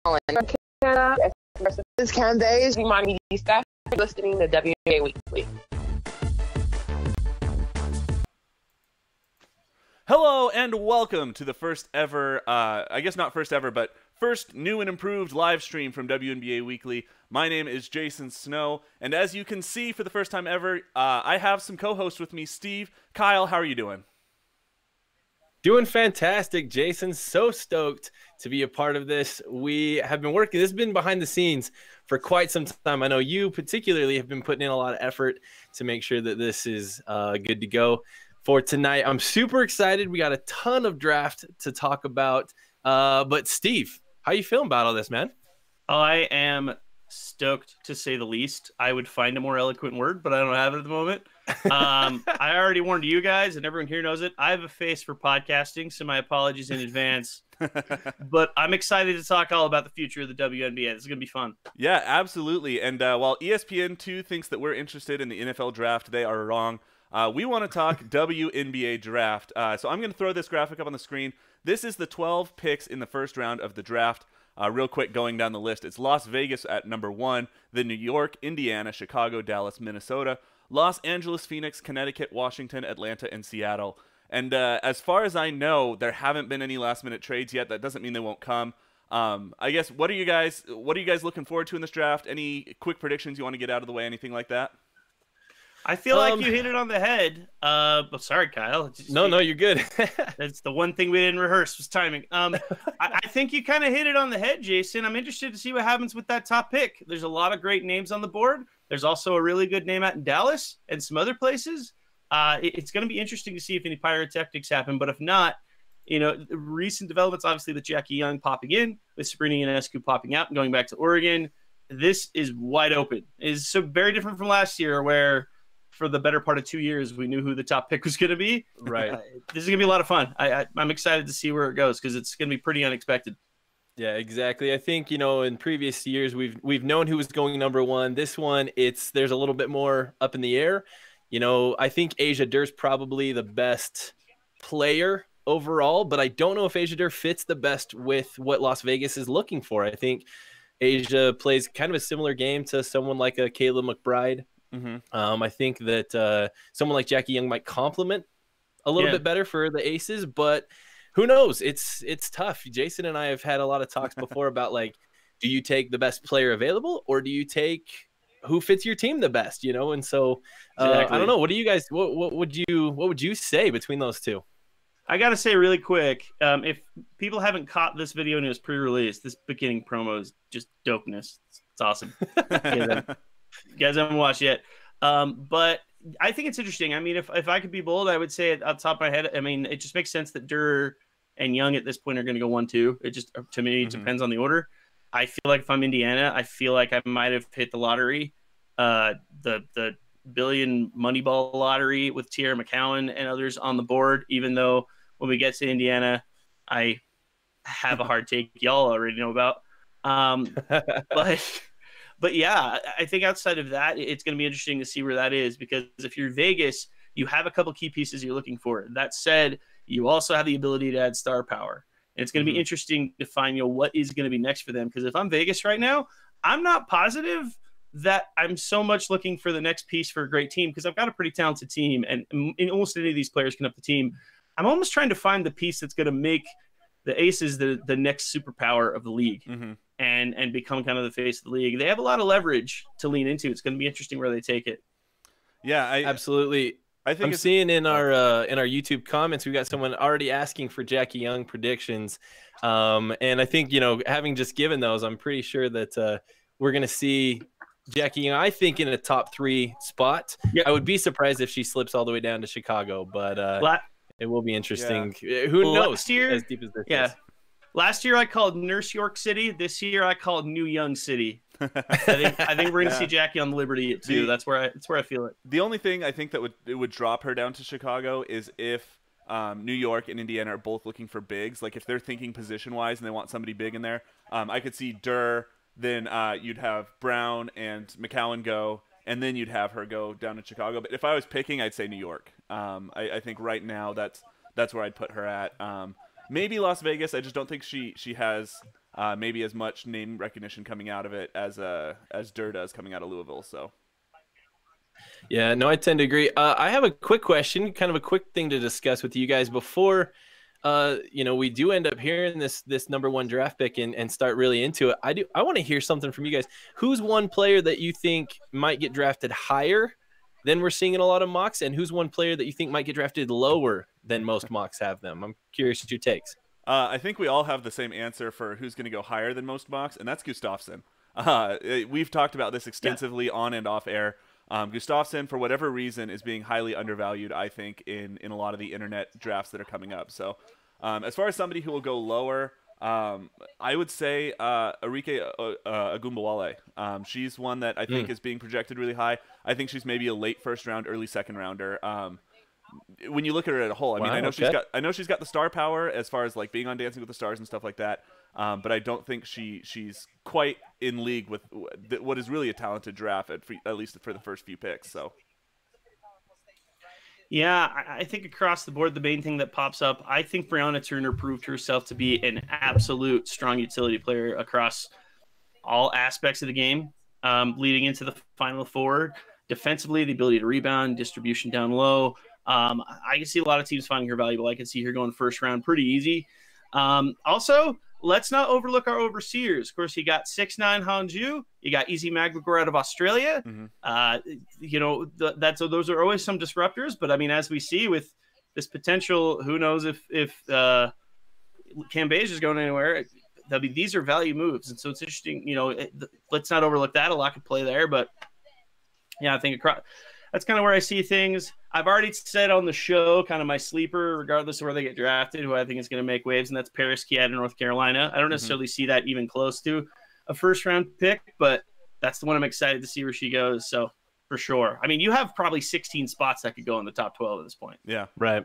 calling from Canada. This is Candace. My staff listening to WNBA Weekly. Hello and welcome to the first ever, I guess not first ever, but first new and improved live stream from WNBA Weekly. My name is Jason Snow, and as you can see for the first time ever, I have some co-hosts with me. Steve, Kyle, how are you doing? Doing fantastic, Jason. So stoked to be a part of this. We have been working. This has been behind the scenes for quite some time. I know you particularly have been putting in a lot of effort to make sure that this is good to go for tonight. I'm super excited. We got a ton of draft to talk about. But Steve, how you feeling about all this, man? I am stoked, to say the least. I would find a more eloquent word, but I don't have it at the moment. I already warned you guys, and everyone here knows it. I have a face for podcasting, so my apologies in advance. But I'm excited to talk all about the future of the WNBA. This is going to be fun. Yeah, absolutely. And while ESPN2 thinks that we're interested in the NFL draft, they are wrong. We want to talk WNBA draft. So I'm going to throw this graphic up on the screen. This is the 12 picks in the first round of the draft. Real quick, going down the list, it's Las Vegas at number 1, then New York, Indiana, Chicago, Dallas, Minnesota, Los Angeles, Phoenix, Connecticut, Washington, Atlanta, and Seattle. And as far as I know, there haven't been any last-minute trades yet. That doesn't mean they won't come. I guess, what are you guys looking forward to in this draft? Any quick predictions you want to get out of the way? Anything like that? I feel like you hit it on the head. Sorry, Kyle. No, you're good. That's the one thing we didn't rehearse was timing. I think you kind of hit it on the head, Jason. I'm interested to see what happens with that top pick. There's a lot of great names on the board. There's also a really good name out in Dallas and some other places. It's going to be interesting to see if any pyrotechnics happen. But if not, recent developments, obviously, with Jackie Young popping in, with Sabrina Ionescu popping out and going back to Oregon, this is wide open. It's so very different from last year where for the better part of 2 years, we knew who the top pick was going to be. Right. This is going to be a lot of fun. I'm excited to see where it goes because it's going to be pretty unexpected. Yeah, exactly. I think, in previous years, we've known who was going number 1. This one, there's a little bit more up in the air. I think Asia Durr's probably the best player overall, but I don't know if Asia Durr fits the best with what Las Vegas is looking for. I think Asia plays kind of a similar game to someone like a Kayla McBride. Mm-hmm. I think that someone like Jackie Young might complement a little bit better for the Aces, but who knows? It's tough. Jason and I have had a lot of talks before about, like, do you take the best player available or do you take who fits your team the best? And so exactly. I don't know. What do you guys? What would you say between those two? I got to say really quick, if people haven't caught this video and it was pre-released, this beginning promo is just dopeness. It's awesome. You guys haven't watched yet. But I think it's interesting. I mean, if I could be bold, I would say off the top of my head, I mean, it just makes sense that Durr and Young at this point are going to go 1-2. It just, to me, depends on the order. I feel like if I'm Indiana, I feel like I might have hit the lottery, the billion Moneyball lottery with Tierra McCowan and others on the board, even though when we get to Indiana, I have a hard take y'all already know about. But yeah, I think outside of that, it's going to be interesting to see where that is because if you're Vegas, you have a couple key pieces you're looking for. That said, you also have the ability to add star power. And it's going to be interesting to find what is going to be next for them because if I'm Vegas right now, I'm not positive that I'm so much looking for the next piece for a great team because I've got a pretty talented team and almost any of these players can up the team. I'm almost trying to find the piece that's going to make the Aces the next superpower of the league. And become kind of the face of the league. They have a lot of leverage to lean into. It's going to be interesting where they take it. Yeah, absolutely. I think I'm seeing in our YouTube comments, we've got someone already asking for Jackie Young predictions. And I think, having just given those, I'm pretty sure that we're going to see Jackie Young, I think, in a top 3 spot. Yep. I would be surprised if she slips all the way down to Chicago, but it will be interesting. Yeah. Who knows? Last year, as deep as this is. Last year I called Nurse York City. This year I called New Young City. I think we're gonna see Jackie on Liberty too. That's where I feel it. The only thing I think that would drop her down to Chicago is if New York and Indiana are both looking for bigs. Like if they're thinking position wise and they want somebody big in there, I could see Durr. Then you'd have Brown and McCowan go, and then you'd have her go down to Chicago. But if I was picking, I'd say New York. I think right now that's where I'd put her at. Maybe Las Vegas. I just don't think she has maybe as much name recognition coming out of it as Durr does coming out of Louisville. So. Yeah, no, I tend to agree. I have a quick question, kind of a quick thing to discuss with you guys before, we do end up hearing this #1 draft pick and start really into it. I want to hear something from you guys. Who's one player that you think might get drafted higher than we're seeing in a lot of mocks, and who's one player that you think might get drafted lower than most mocks have them? I'm curious your takes. I think we all have the same answer for who's going to go higher than most mocks, and that's Gustafsson. We've talked about this extensively on and off air. Gustafsson, for whatever reason, is being highly undervalued, I think, in a lot of the internet drafts that are coming up. So as far as somebody who will go lower, I would say Arike Agumbawale. She's one that I think is being projected really high. I think she's maybe a late first round, early second rounder. When you look at her as a whole, I mean, I know she's got the star power as far as like being on Dancing with the Stars and stuff like that. But I don't think she's quite in league with what is really a talented draft, at least for the first few picks. So. Yeah, I think across the board, the main thing that pops up, I think Brianna Turner proved herself to be an absolute strong utility player across all aspects of the game, leading into the Final Four. Defensively, the ability to rebound, distribution down low. I can see a lot of teams finding her valuable. I can see her going first round pretty easy. Also, let's not overlook our overseers. Of course, you got 6'9" Hanju. You got Easy McGregor out of Australia. Those are always some disruptors. But, I mean, as we see with this potential, who knows if Cam Beige is going anywhere. These are value moves. And so it's interesting, let's not overlook that. A lot could play there. But, yeah, I think that's kind of where I see things. I've already said on the show kind of my sleeper, regardless of where they get drafted, who I think is going to make waves, and that's Paris Kiad in North Carolina. I don't necessarily see that even close to a first-round pick, but that's the one I'm excited to see where she goes. So, for sure. I mean, you have probably 16 spots that could go in the top 12 at this point. Yeah. Right.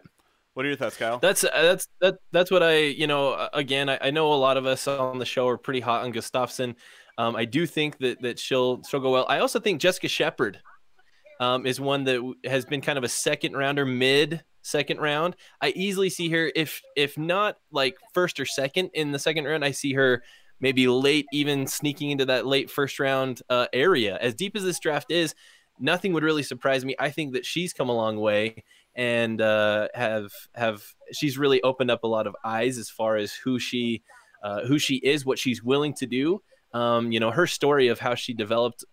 What are your thoughts, Kyle? That's what again, I know a lot of us on the show are pretty hot on Gustafsson. I do think that she'll go well. I also think Jessica Shepard is one that has been kind of a second rounder, mid-second round. I easily see her, if not like first or second in the second round, I see her maybe late, even sneaking into that late first round area. As deep as this draft is, nothing would really surprise me. I think that she's come a long way and she's really opened up a lot of eyes as far as who she is, what she's willing to do. Her story of how she developed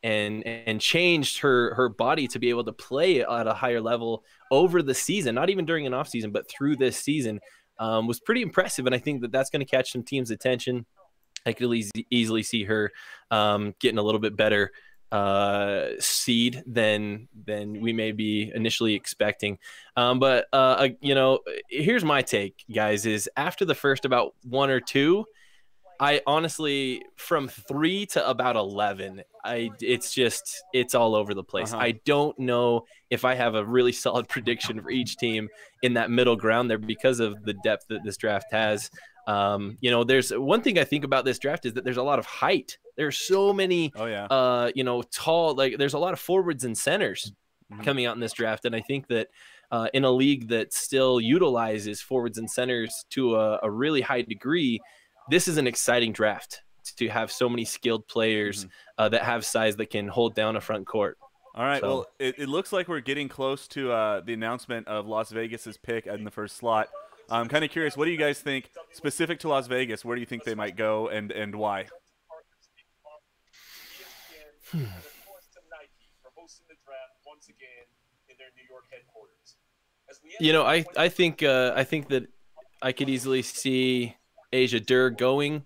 and changed her body to be able to play at a higher level over the season, not even during an off season, but through this season, was pretty impressive. And I think that that's going to catch some teams' attention. I could easily see her getting a little bit better seed than we may be initially expecting. But here's my take, guys, is after the first about 1 or 2, I honestly, from 3 to about 11, it's all over the place. I don't know if I have a really solid prediction for each team in that middle ground there because of the depth that this draft has. There's one thing I think about this draft is that there's a lot of height. There's so many, tall, like there's a lot of forwards and centers coming out in this draft. And I think that in a league that still utilizes forwards and centers to a really high degree, this is an exciting draft to have so many skilled players that have size that can hold down a front court. All right. So, well, it looks like we're getting close to the announcement of Las Vegas's pick in the first slot. I'm kind of curious, what do you guys think specific to Las Vegas? Where do you think they might go and why? I think that I could easily see Asia Durr going.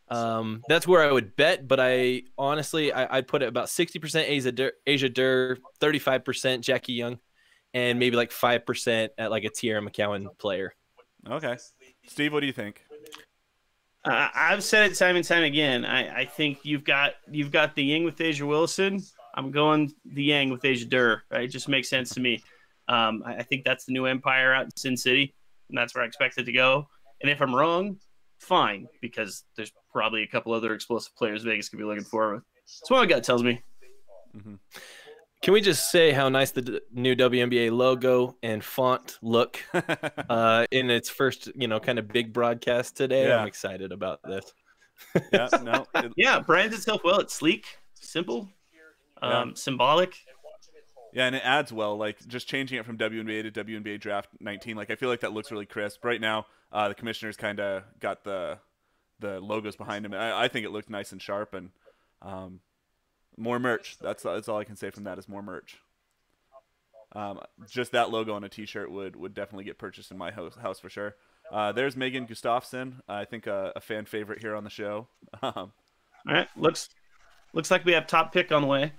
That's where I would bet, but I'd put it about 60% Asia Durr, 35% Jackie Young, and maybe like 5% at like a Tierra McCowan player. Okay. Steve, what do you think? I've said it time and time again. I think you've got the Ying with Asia Wilson. I'm going the Yang with Asia Durr. Right? It just makes sense to me. I think that's the new empire out in Sin City, and that's where I expect it to go. And if I'm wrong, fine, because there's probably a couple other explosive players Vegas could be looking for. That's what my gut tells me. Can we just say how nice the new WNBA logo and font look in its first, kind of big broadcast today? Yeah. I'm excited about this. Yeah, brands itself well. It's sleek, simple, symbolic. Yeah, and it adds well, like just changing it from WNBA to WNBA Draft 19. Like I feel like that looks really crisp. Right now, the commissioners kind of got the logos behind him. I think it looked nice and sharp, and more merch. That's all I can say from that is more merch. Just that logo on a T-shirt would definitely get purchased in my house for sure. There's Megan Gustafson. I think a fan favorite here on the show. All right, looks like we have top pick on the way.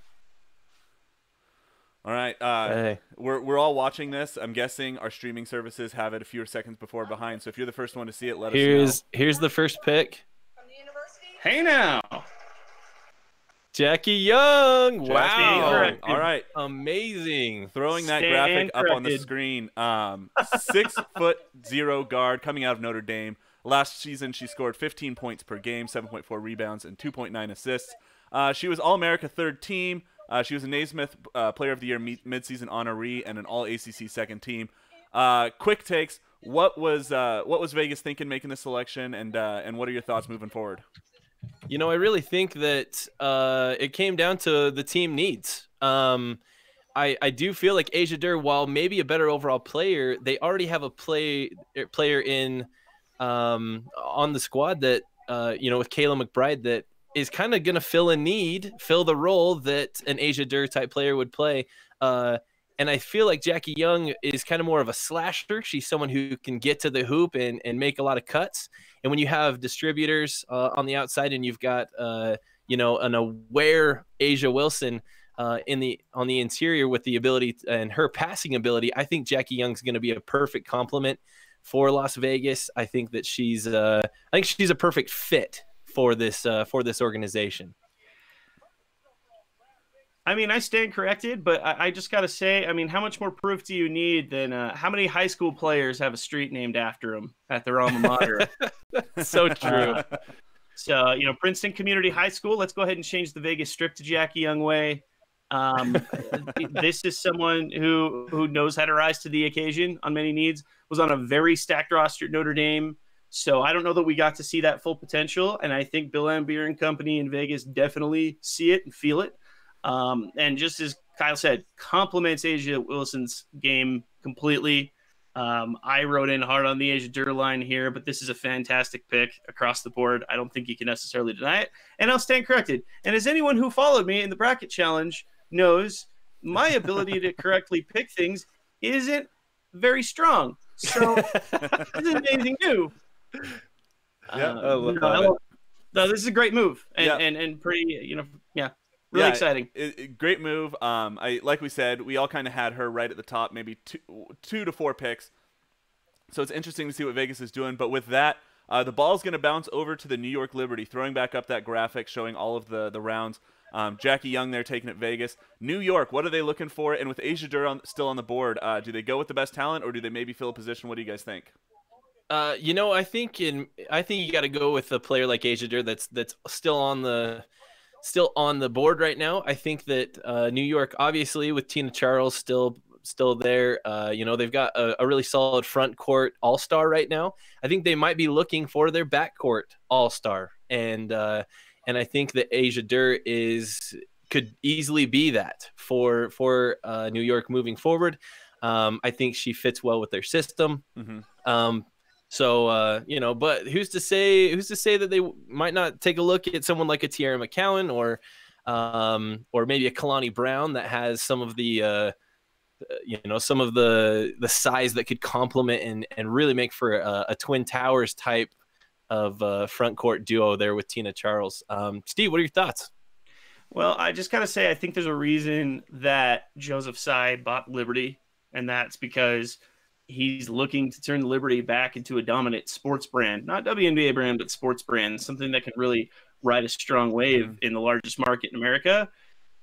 All right, hey. We're all watching this. I'm guessing our streaming services have it a few seconds before behind. So if you're the first one to see it, let us know. Here's the first pick. From the university. Hey now. Jackie Young. Wow. Corrected. All right. Amazing. Throwing that Stand graphic up on the corrected. screen. 6'0" guard coming out of Notre Dame. Last season, she scored 15 points per game, 7.4 rebounds, and 2.9 assists. She was All-America third team. She was a Naismith Player of the Year midseason honoree and an All-ACC second team. Quick takes. What was Vegas thinking making this selection, and what are your thoughts moving forward? I really think that it came down to the team needs. I do feel like Asia Durr, while maybe a better overall player, they already have a player in on the squad that with Kayla McBride that is kind of going to fill the role that an Asia Durr type player would play. And I feel like Jackie Young is kind of more of a slasher. She's someone who can get to the hoop and make a lot of cuts. And when you have distributors on the outside and you've got, an aware Asia Wilson on the interior with the ability and her passing ability, I think Jackie Young's going to be a perfect complement for Las Vegas. I think that she's a perfect fit for this organization. I mean, I stand corrected, but I just got to say, I mean, how much more proof do you need than how many high school players have a street named after them at their alma mater? So true. So, Princeton Community High School, let's go ahead and change the Vegas Strip to Jackie Young Way. This is someone who knows how to rise to the occasion on many needs, was on a very stacked roster at Notre Dame. So I don't know that we got to see that full potential, and I think Bill Lambier and company in Vegas definitely see it and feel it. And just as Kyle said, complements Asia Wilson's game completely. I wrote in hard on the Asia Durr line here, but this is a fantastic pick across the board. I don't think you can necessarily deny it, and I'll stand corrected. And as anyone who followed me in the bracket challenge knows, my ability to correctly pick things isn't very strong. So this isn't anything new. Yeah, I love it. No, this is a great move and pretty, really exciting. Great move. Like we said, we all kind of had her right at the top, maybe two to four picks. So it's interesting to see what Vegas is doing. But with that, the ball's going to bounce over to the New York Liberty, throwing back up that graphic showing all of the rounds. Jackie Young there taking it Vegas. New York, what are they looking for? And with Asia Durr still on the board, do they go with the best talent or do they maybe fill a position? What do you guys think? I think you got to go with a player like Asia Durr that's still on the board right now. I think that New York, obviously, with Tina Charles still there, they've got a really solid front court all-star right now. I think they might be looking for their backcourt all-star, and I think that Asia Durr could easily be that for New York moving forward. I think she fits well with their system. Mm-hmm. But who's to say that they might not take a look at someone like a Tiara McCowan or maybe a Kalani Brown that has some of the size that could complement and really make for a Twin Towers type of front court duo there with Tina Charles. Steve, what are your thoughts? Well, I just got to say, I think there's a reason that Joseph Tsai bought Liberty, and that's because he's looking to turn Liberty back into a dominant sports brand, not WNBA brand, but sports brand, something that can really ride a strong wave in the largest market in America.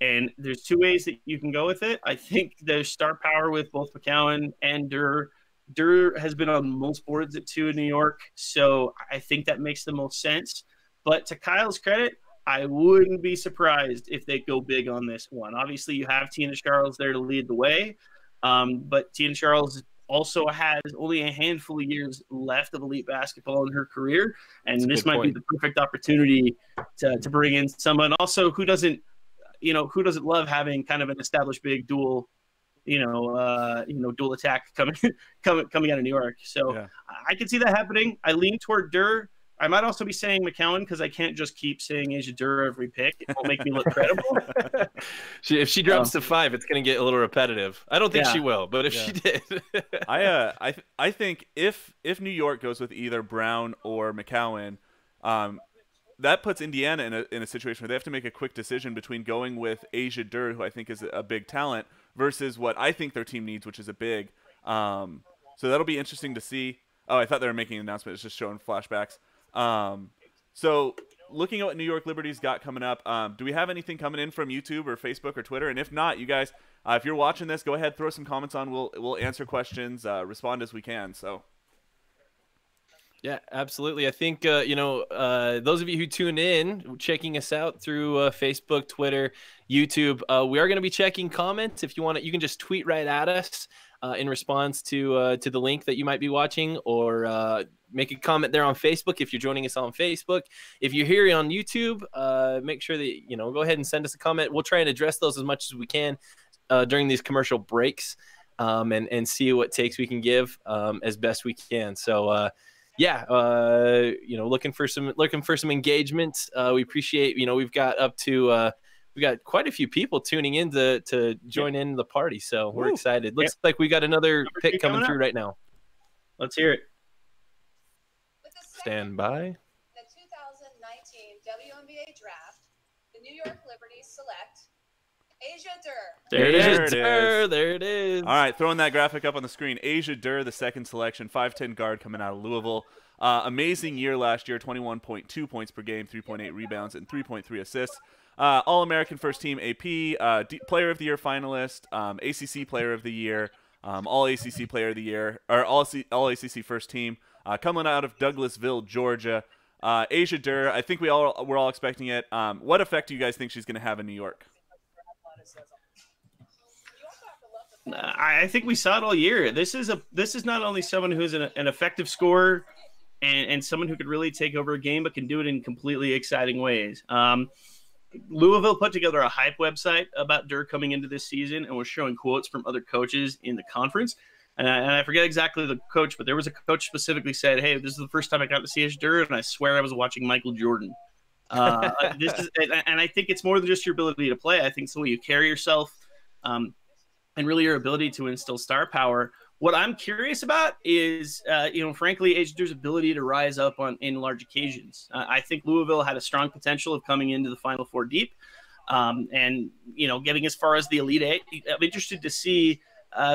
And there's two ways that you can go with it. I think there's star power with both McCowan and Durr. Durr has been on most boards at 2 in New York, so I think that makes the most sense. But to Kyle's credit, I wouldn't be surprised if they go big on this one. Obviously, you have Tina Charles there to lead the way, but Tina Charles also has only a handful of years left of elite basketball in her career, and this might be the perfect opportunity to bring in someone. Also, who doesn't love having kind of an established big dual dual attack coming out of New York. So yeah. I can see that happening. I lean toward Durr. I might also be saying McCowan because I can't just keep saying Asia Durr every pick. It won't make me look credible. If she drops to 5, it's going to get a little repetitive. I don't think she will, but if she did. I think if New York goes with either Brown or McCowan, that puts Indiana in a situation where they have to make a quick decision between going with Asia Durr, who I think is a big talent, versus what I think their team needs, which is a big. So that'll be interesting to see. Oh, I thought they were making an announcement. It's just showing flashbacks. So looking at what New York Liberty's got coming up, do we have anything coming in from YouTube or Facebook or Twitter? And if not, you guys, if you're watching this, go ahead, throw some comments on. We'll answer questions, respond as we can. So. Yeah, absolutely. I think, those of you who tune in, checking us out through Facebook, Twitter, YouTube, we are going to be checking comments. If you want to, you can just tweet right at us in response to the link that you might be watching, or make a comment there on Facebook if you're joining us on Facebook. If you're here on YouTube, make sure that, go ahead and send us a comment. We'll try and address those as much as we can during these commercial breaks, and see what takes we can give as best we can. So, looking for some engagement. We appreciate, we've got quite a few people tuning in to join in the party. So we're excited. Looks like we got another pick coming through right now. Let's hear it. Stand by. The 2019 WNBA draft, the New York Liberty select Asia Durr. There it is. All right, throwing that graphic up on the screen. Asia Durr, the second selection, 5'10" guard coming out of Louisville. Amazing year last year, 21.2 points per game, 3.8 rebounds, and 3.3 assists. All-American first team AP, Player of the Year finalist, ACC Player of the Year, All-ACC Player of the Year, or All-ACC first team, coming out of Douglasville, Georgia. Asia Durr, I think we're all expecting it. What effect do you guys think she's going to have in New York? I think we saw it all year. This is not only someone who's an effective scorer and someone who could really take over a game, but can do it in completely exciting ways. Louisville put together a hype website about Durr coming into this season and was showing quotes from other coaches in the conference. And I forget exactly the coach, but there was a coach specifically said, "Hey, this is the first time I got to see Durr, and I swear I was watching Michael Jordan." And I think it's more than just your ability to play. I think it's the way you carry yourself, and really your ability to instill star power. What I'm curious about is, frankly, Asia Durr's ability to rise up in large occasions. I think Louisville had a strong potential of coming into the Final Four deep, and getting as far as the Elite Eight. I'm interested to see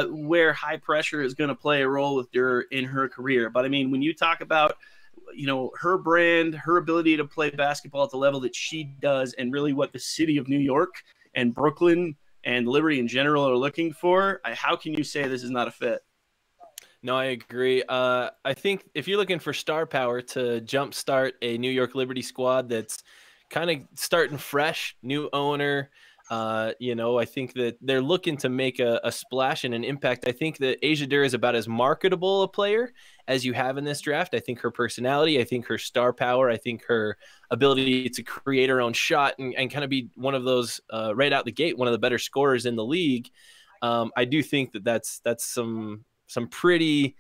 where high pressure is going to play a role with Durr in her career. But I mean, when you talk about her brand, her ability to play basketball at the level that she does, and really what the city of New York and Brooklyn and Liberty in general are looking for, how can you say this is not a fit? No, I agree. I think if you're looking for star power to jumpstart a New York Liberty squad that's kind of starting fresh, new owner, I think that they're looking to make a splash and an impact. I think that Asia Durr is about as marketable a player as you have in this draft. I think her personality, I think her star power, I think her ability to create her own shot and kind of be one of those right out the gate, one of the better scorers in the league. I do think that's some pretty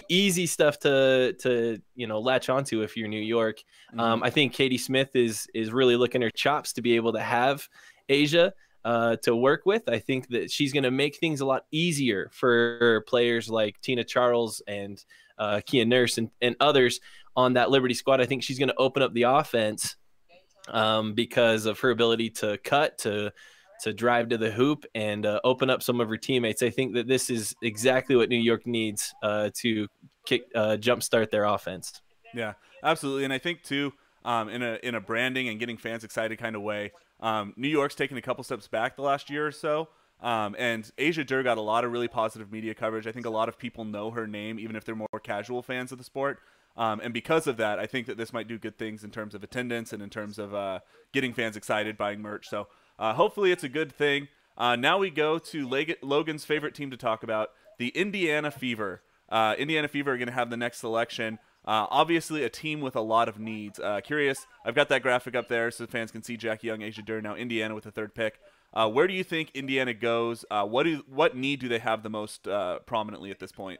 easy stuff to latch onto if you're New York. I think Katie Smith is really looking her chops to be able to have Asia to work with. I think that she's going to make things a lot easier for players like Tina Charles and Kia Nurse and others on that Liberty squad. I think she's going to open up the offense because of her ability to cut, to drive to the hoop, and open up some of her teammates. I think that this is exactly what New York needs to jumpstart their offense. Yeah, absolutely. And I think too, in a branding and getting fans excited kind of way, New York's taken a couple steps back the last year or so. And Asia Durr got a lot of really positive media coverage. I think a lot of people know her name, even if they're more casual fans of the sport. And because of that, I think that this might do good things in terms of attendance and in terms of getting fans excited, buying merch. So hopefully it's a good thing. Now we go to Logan's favorite team to talk about, the Indiana Fever. Indiana Fever are going to have the next selection. Obviously a team with a lot of needs. Curious, I've got that graphic up there so fans can see Jackie Young, Asia Durr, now Indiana with the 3rd pick. Where do you think Indiana goes? What need do they have the most prominently at this point?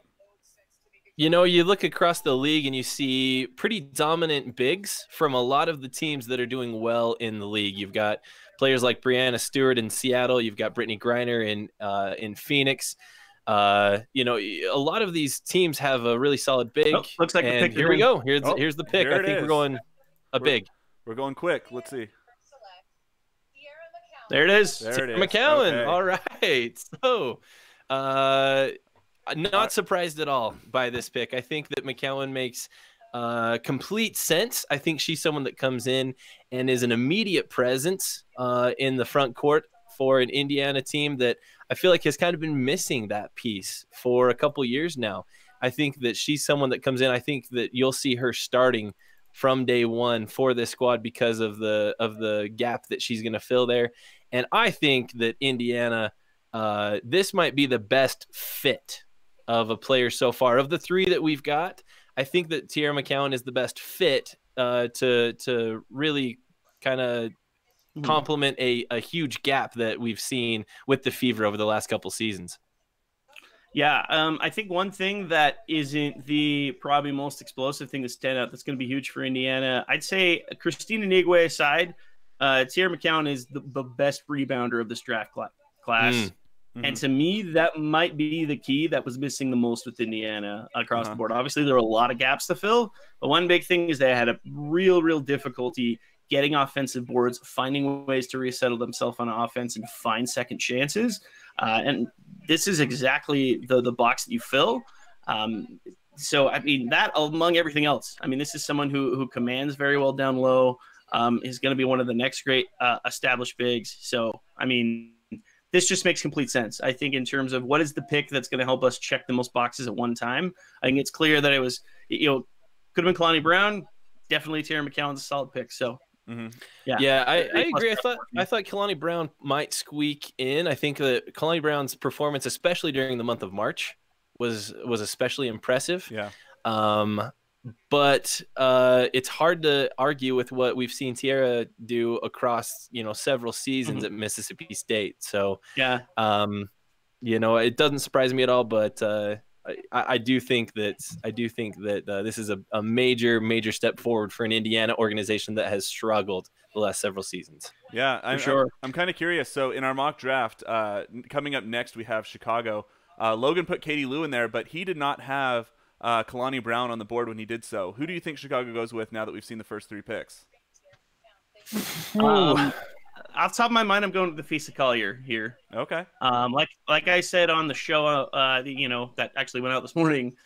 You know, you look across the league and you see pretty dominant bigs from a lot of the teams that are doing well in the league. You've got players like Brianna Stewart in Seattle. You've got Brittany Griner in Phoenix. You know, a lot of these teams have a really solid big. Oh, looks like and here we go. Here's the pick. I think we're going big. We're going quick. Let's see. There it is. There it is. McCowan. Okay. All right. So, not surprised at all by this pick. I think that McCowan makes complete sense. I think she's someone that comes in and is an immediate presence in the front court for an Indiana team that I feel like has kind of been missing that piece for a couple years now. I think that she's someone that comes in. I think that you'll see her starting from day one for this squad because of the gap that she's going to fill there. And I think that Indiana, this might be the best fit of a player so far. Of the 3 that we've got, I think that Tierra McCowan is the best fit to really kind of complement a huge gap that we've seen with the Fever over the last couple seasons. Yeah, I think one thing that isn't the probably most explosive thing to stand out that's going to be huge for Indiana, I'd say Christina Nigwe aside, Tierra McCowan is the best rebounder of this draft class. And to me, that might be the key that was missing the most with Indiana across the board. Obviously, there were a lot of gaps to fill, but one big thing is they had a real difficulty getting offensive boards, finding ways to resettle themselves on offense and find second chances. And this is exactly the box that you fill. So, I mean, that among everything else, I mean, this is someone who commands very well down low, is going to be one of the next great established bigs. So, I mean, this just makes complete sense. I think in terms of what is the pick that's going to help us check the most boxes at one time, I think it's clear that it was, could have been Kalani Brown. Definitely Tierra McCowan's a solid pick. So, yeah, I agree. I thought Kalani Brown might squeak in. I think that Kalani Brown's performance, especially during the month of March, was especially impressive. Yeah. But it's hard to argue with what we've seen Tierra do across several seasons at Mississippi State. So yeah, it doesn't surprise me at all. But I do think that this is a major step forward for an Indiana organization that has struggled the last several seasons. Yeah, I'm kind of curious. So in our mock draft, coming up next, we have Chicago. Logan put Katie Lou in there, but he did not have Kalani Brown on the board when he did so. Who do you think Chicago goes with now that we've seen the first 3 picks? Off the top of my mind, I'm going to the Fisa Collier here. Okay. Like I said on the show, that actually went out this morning.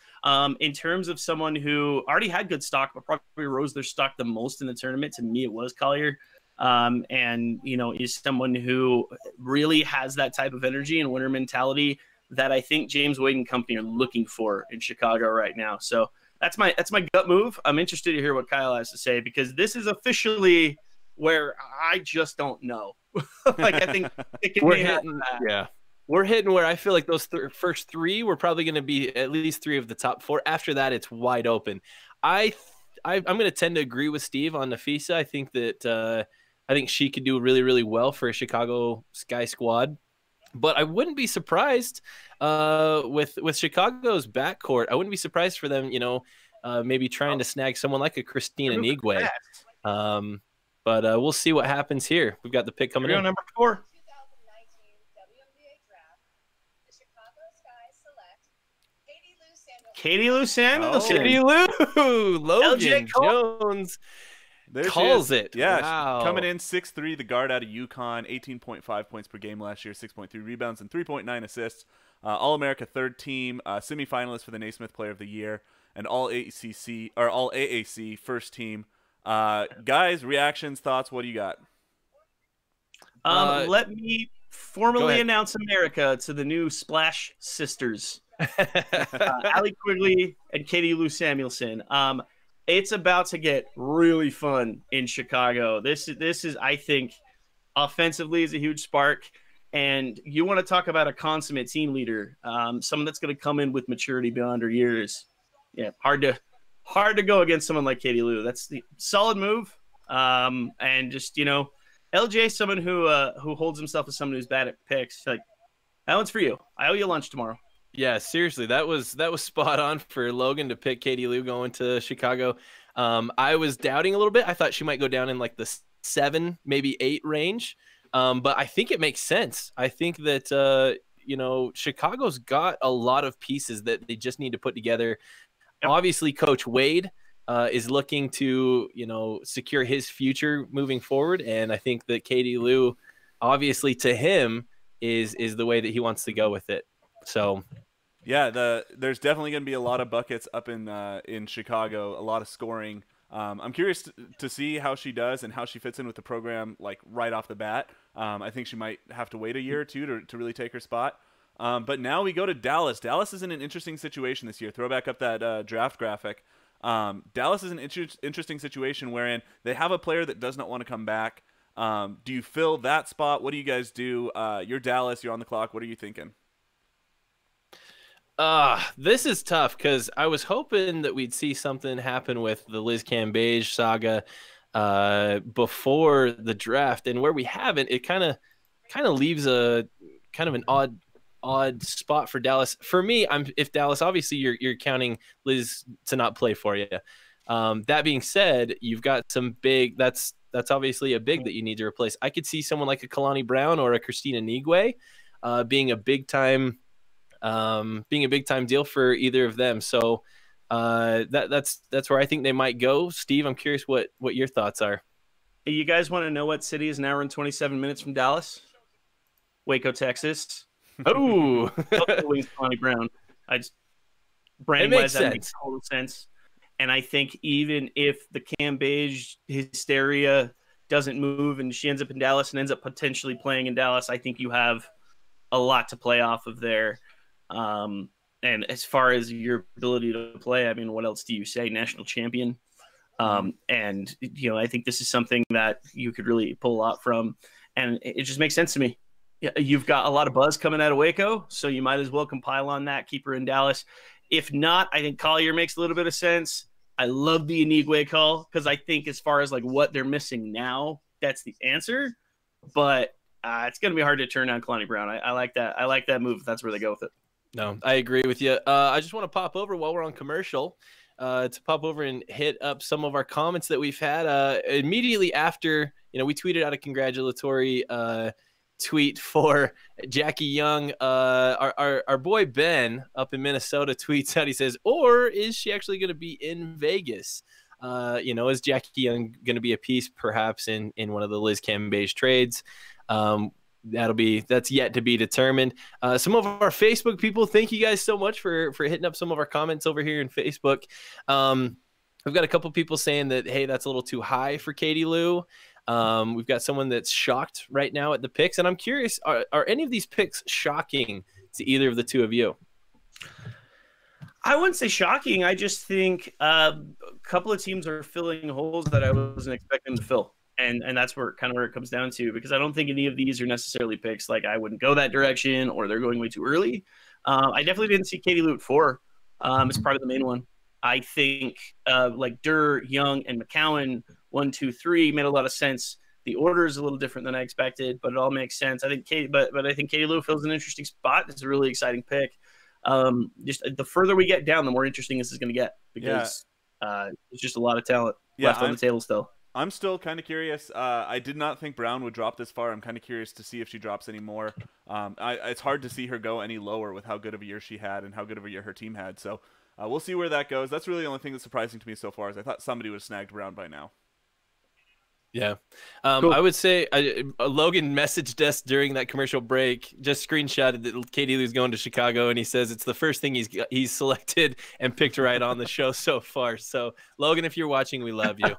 In terms of someone who already had good stock, but probably rose their stock the most in the tournament, to me it was Collier. And is someone who really has that type of energy and winner mentality that I think James Wade and company are looking for in Chicago right now. So that's my gut move. I'm interested to hear what Kyle has to say, because this is officially where I just don't know. I think it can be hitting. Yeah, we're hitting where I feel like those first 3 were probably going to be at least 3 of the top 4. After that, it's wide open. I'm going to tend to agree with Steve on Nafisa. I think that she could do really well for a Chicago Sky squad. But I wouldn't be surprised with Chicago's backcourt. I wouldn't be surprised for them, maybe trying to snag someone like a Christina Nigwe. But we'll see what happens here. We've got the pick coming in. Number 4. 2019 WNBA draft. The Chicago Sky select Katie Lou Samuelson. Katie Lou. Logan Jones calls it. Yeah, wow. Coming in 6'3", the guard out of UConn, 18.5 points per game last year, 6.3 rebounds and 3.9 assists. All-America 3rd team, semifinalist for the Naismith Player of the Year, and All-AAC 1st team. Guys, reactions, thoughts, what do you got? Let me formally announce America to the new Splash Sisters. Allie Quigley and Katie Lou Samuelson. it's about to get really fun in Chicago. This is, I think, offensively is a huge spark. And you want to talk about a consummate team leader, someone that's going to come in with maturity beyond her years. Yeah, hard to go against someone like Katie Lou. That's the solid move. And just, LJ, someone who holds himself as someone who's bad at picks. Like, that one's for you. I owe you lunch tomorrow. Yeah, seriously, that was spot on for Logan to pick Katie Lou going to Chicago. I was doubting a little bit. I thought she might go down in like the 7, maybe 8 range. But I think it makes sense. I think that Chicago's got a lot of pieces that they just need to put together. Yep. Obviously, Coach Wade is looking to secure his future moving forward, and I think that Katie Lou, obviously, to him is the way that he wants to go with it. So, yeah, there's definitely going to be a lot of buckets up in Chicago, a lot of scoring. I'm curious to see how she does and how she fits in with the program, like right off the bat. I think she might have to wait a year or two to really take her spot. But now we go to Dallas. Dallas is in an interesting situation this year. Throw back up that draft graphic. Dallas is an interesting situation wherein they have a player that does not want to come back. Do you fill that spot? What do you guys do? You're Dallas. You're on the clock. What are you thinking? This is tough because I was hoping that we'd see something happen with the Liz Cambage saga before the draft, and where we haven't, it kind of leaves a kind of an odd spot for Dallas. For me, if Dallas, obviously you're counting Liz to not play for you. That being said, you've got some big. That's obviously a big that you need to replace. I could see someone like a Kalani Brown or a Christina Nigwe being a big time deal for either of them. So that's where I think they might go. Steve, I'm curious what your thoughts are. You guys want to know what city is an hour and 27 minutes from Dallas? Waco, Texas. Oh, Kalani Brown. Branding wise, that makes total sense. And I think even if the Cambage hysteria doesn't move and she ends up in Dallas and ends up potentially playing in Dallas, I think you have a lot to play off of there. And as far as your ability to play, I mean, what else do you say? National champion. And, I think this is something that you could really pull a lot from. And it just makes sense to me. You've got a lot of buzz coming out of Waco, so you might as well compile on that, keep her in Dallas. If not, I think Collier makes a little bit of sense. I love the Inigwe call because I think as far as like what they're missing now, that's the answer. But it's going to be hard to turn down Kalani Brown. I like that. I like that move if that's where they go with it. No, I agree with you. I just want to pop over while we're on commercial to pop over and hit up some of our comments that we've had immediately after, we tweeted out a congratulatory tweet for Jackie Young. Our boy Ben up in Minnesota tweets out, he says, or is she actually going to be in Vegas? Is Jackie Young going to be a piece perhaps in one of the Liz Cambage trades? That's yet to be determined. Some of our Facebook people, thank you guys so much for hitting up some of our comments over here in Facebook. We've got a couple people saying that, hey, that's a little too high for Katie Lou. We've got someone that's shocked right now at the picks, and I'm curious, are any of these picks shocking to either of the two of you? I wouldn't say shocking. I just think a couple of teams are filling holes that I wasn't expecting to fill. And that's where it comes down to, because I don't think any of these are necessarily picks like I wouldn't go that direction or they're going way too early. I definitely didn't see Katie Lou at 4 as part of the main one. I think like Durr, Young, and McCowan, 1, 2, 3 made a lot of sense. The order is a little different than I expected, but it all makes sense. I think I think Katie Lou fills an interesting spot. It's a really exciting pick. Just the further we get down, the more interesting this is going to get because there's just a lot of talent left on the table still. I'm still kind of curious. I did not think Brown would drop this far. I'm kind of curious to see if she drops any more. It's hard to see her go any lower with how good of a year she had and how good of a year her team had. So we'll see where that goes. That's really the only thing that's surprising to me so far is I thought somebody would have snagged Brown by now. Yeah. Cool. I would say Logan messaged us during that commercial break, just screenshotted that Katie Lou's going to Chicago, and he says it's the first thing he's selected and picked right on the show so far. So, Logan, if you're watching, we love you.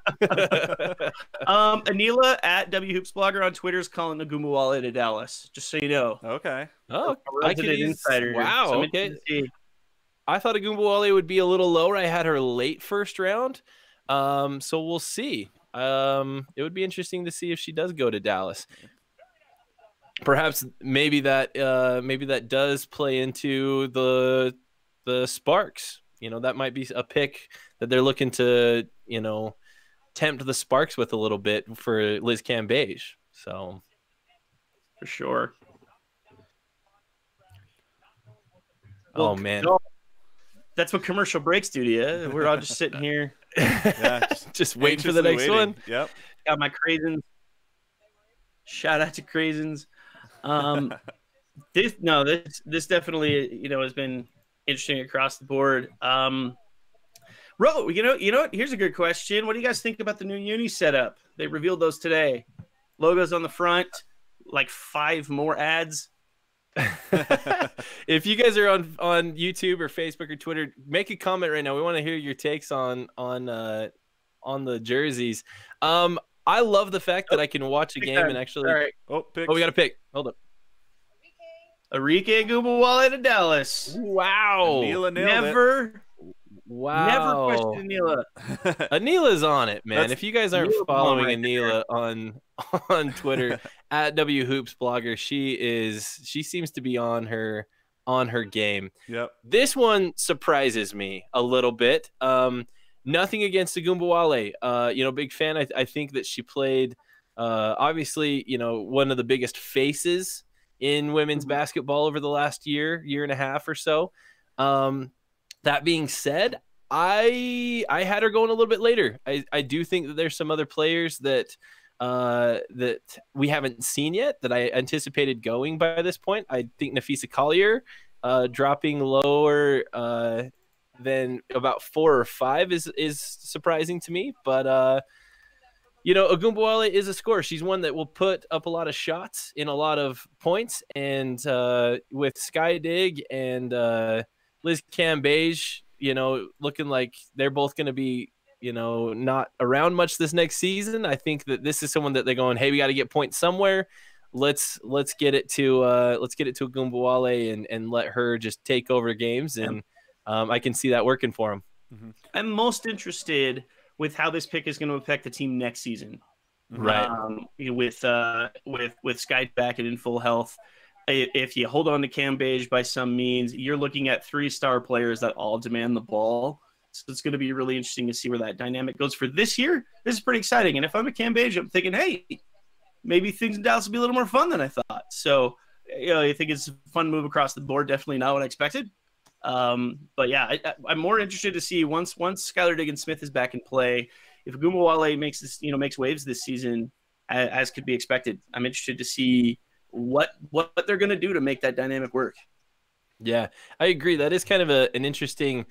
Anila at WHoopsBlogger on Twitter is calling Ogumawale to Dallas, just so you know. Okay. Oh, I could insider. Wow, So okay. I thought Ogumawale would be a little lower. I had her late first round. So we'll see. It would be interesting to see if she does go to Dallas. Perhaps maybe that does play into the Sparks. That might be a pick that they're looking to, tempt the Sparks with a little bit for Liz Cambage. So for sure. Oh man. That's what commercial breaks do to you. We're all just sitting here. Yeah, just waiting for the next one. Yep. Got my craisins. Shout out to craisins. This definitely, has been interesting across the board. Ro, you know what? Here's a good question. What do you guys think about the new uni setup? They revealed those today. Logos on the front, like 5 more ads. If you guys are on YouTube or Facebook or Twitter, make a comment right now. We want to hear your takes on the jerseys. I love the fact that I can watch a game and actually. All right. We got to pick. Hold up. Arike Gubawale to Dallas. Wow. Anila nailed Never. Wow. Never question Anila. Anila's on it, man. That's- If you guys aren't Anila's following right Anila on Twitter at WHoops blogger, she seems to be on her game. Yep. This one surprises me a little bit. Nothing against Agumbawale. Big fan. I think that she played obviously, one of the biggest faces in women's basketball over the last year and a half or so. That being said, I had her going a little bit later. I do think that there's some other players that we haven't seen yet that I anticipated going by this point. I think Nafisa Collier dropping lower than about 4 or 5 is surprising to me. But Agumbawale is a scorer. She's one that will put up a lot of shots in a lot of points. And with Sky Dig and Liz Cambage, looking like they're both going to be, not around much this next season. I think that this is someone that they're going, hey, we got to get points somewhere. Let's get it to Agumbawale and let her just take over games. And I can see that working for him. Mm-hmm. I'm most interested with how this pick is going to affect the team next season. Right. With Sky back and in full health. If you hold on to Cambage by some means, you're looking at 3-star players that all demand the ball. So it's going to be really interesting to see where that dynamic goes for this year. This is pretty exciting. And if I'm a Cambage, I'm thinking, hey, maybe things in Dallas will be a little more fun than I thought. So, I think it's a fun move across the board. Definitely not what I expected. But yeah, I'm more interested to see once Skylar Diggins-Smith is back in play, if Agumbawale makes waves this season, as could be expected. I'm interested to see what they're going to do to make that dynamic work. Yeah, I agree. That is kind of an interesting,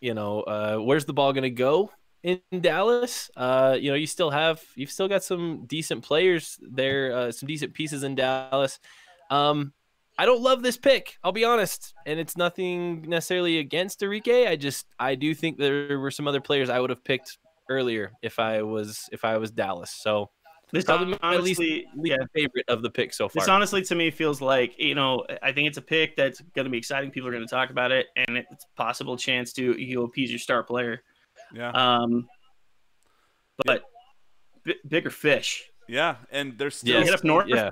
where's the ball going to go in Dallas? You've still got some decent players there, some decent pieces in Dallas. I don't love this pick, I'll be honest, and it's nothing necessarily against Arike. I do think there were some other players I would have picked earlier if I was Dallas. So This probably honestly, at least favorite of the pick so far. This honestly to me feels like, I think it's a pick that's going to be exciting. People are going to talk about it, and it's a possible chance to appease your star player. Yeah. But bigger fish. Yeah, and there's still Get up north. Yeah,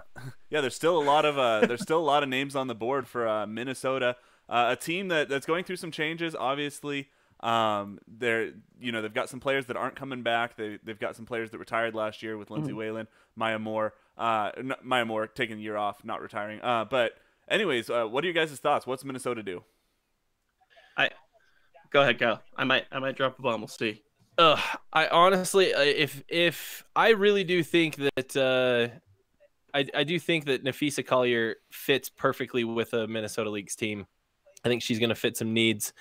there's still a lot of names on the board for Minnesota, a team that's going through some changes. Obviously, they've got some players that aren't coming back. They've got some players that retired last year with Lindsay Whalen, Maya Moore. Maya Moore taking a year off, not retiring. But anyways, what are you guys' thoughts? What's Minnesota do? Go ahead, go. I might drop a bomb. We'll see. I honestly, if I really do think that I do think that Nafisa Collier fits perfectly with a Minnesota Lynx team. I think she's going to fit some needs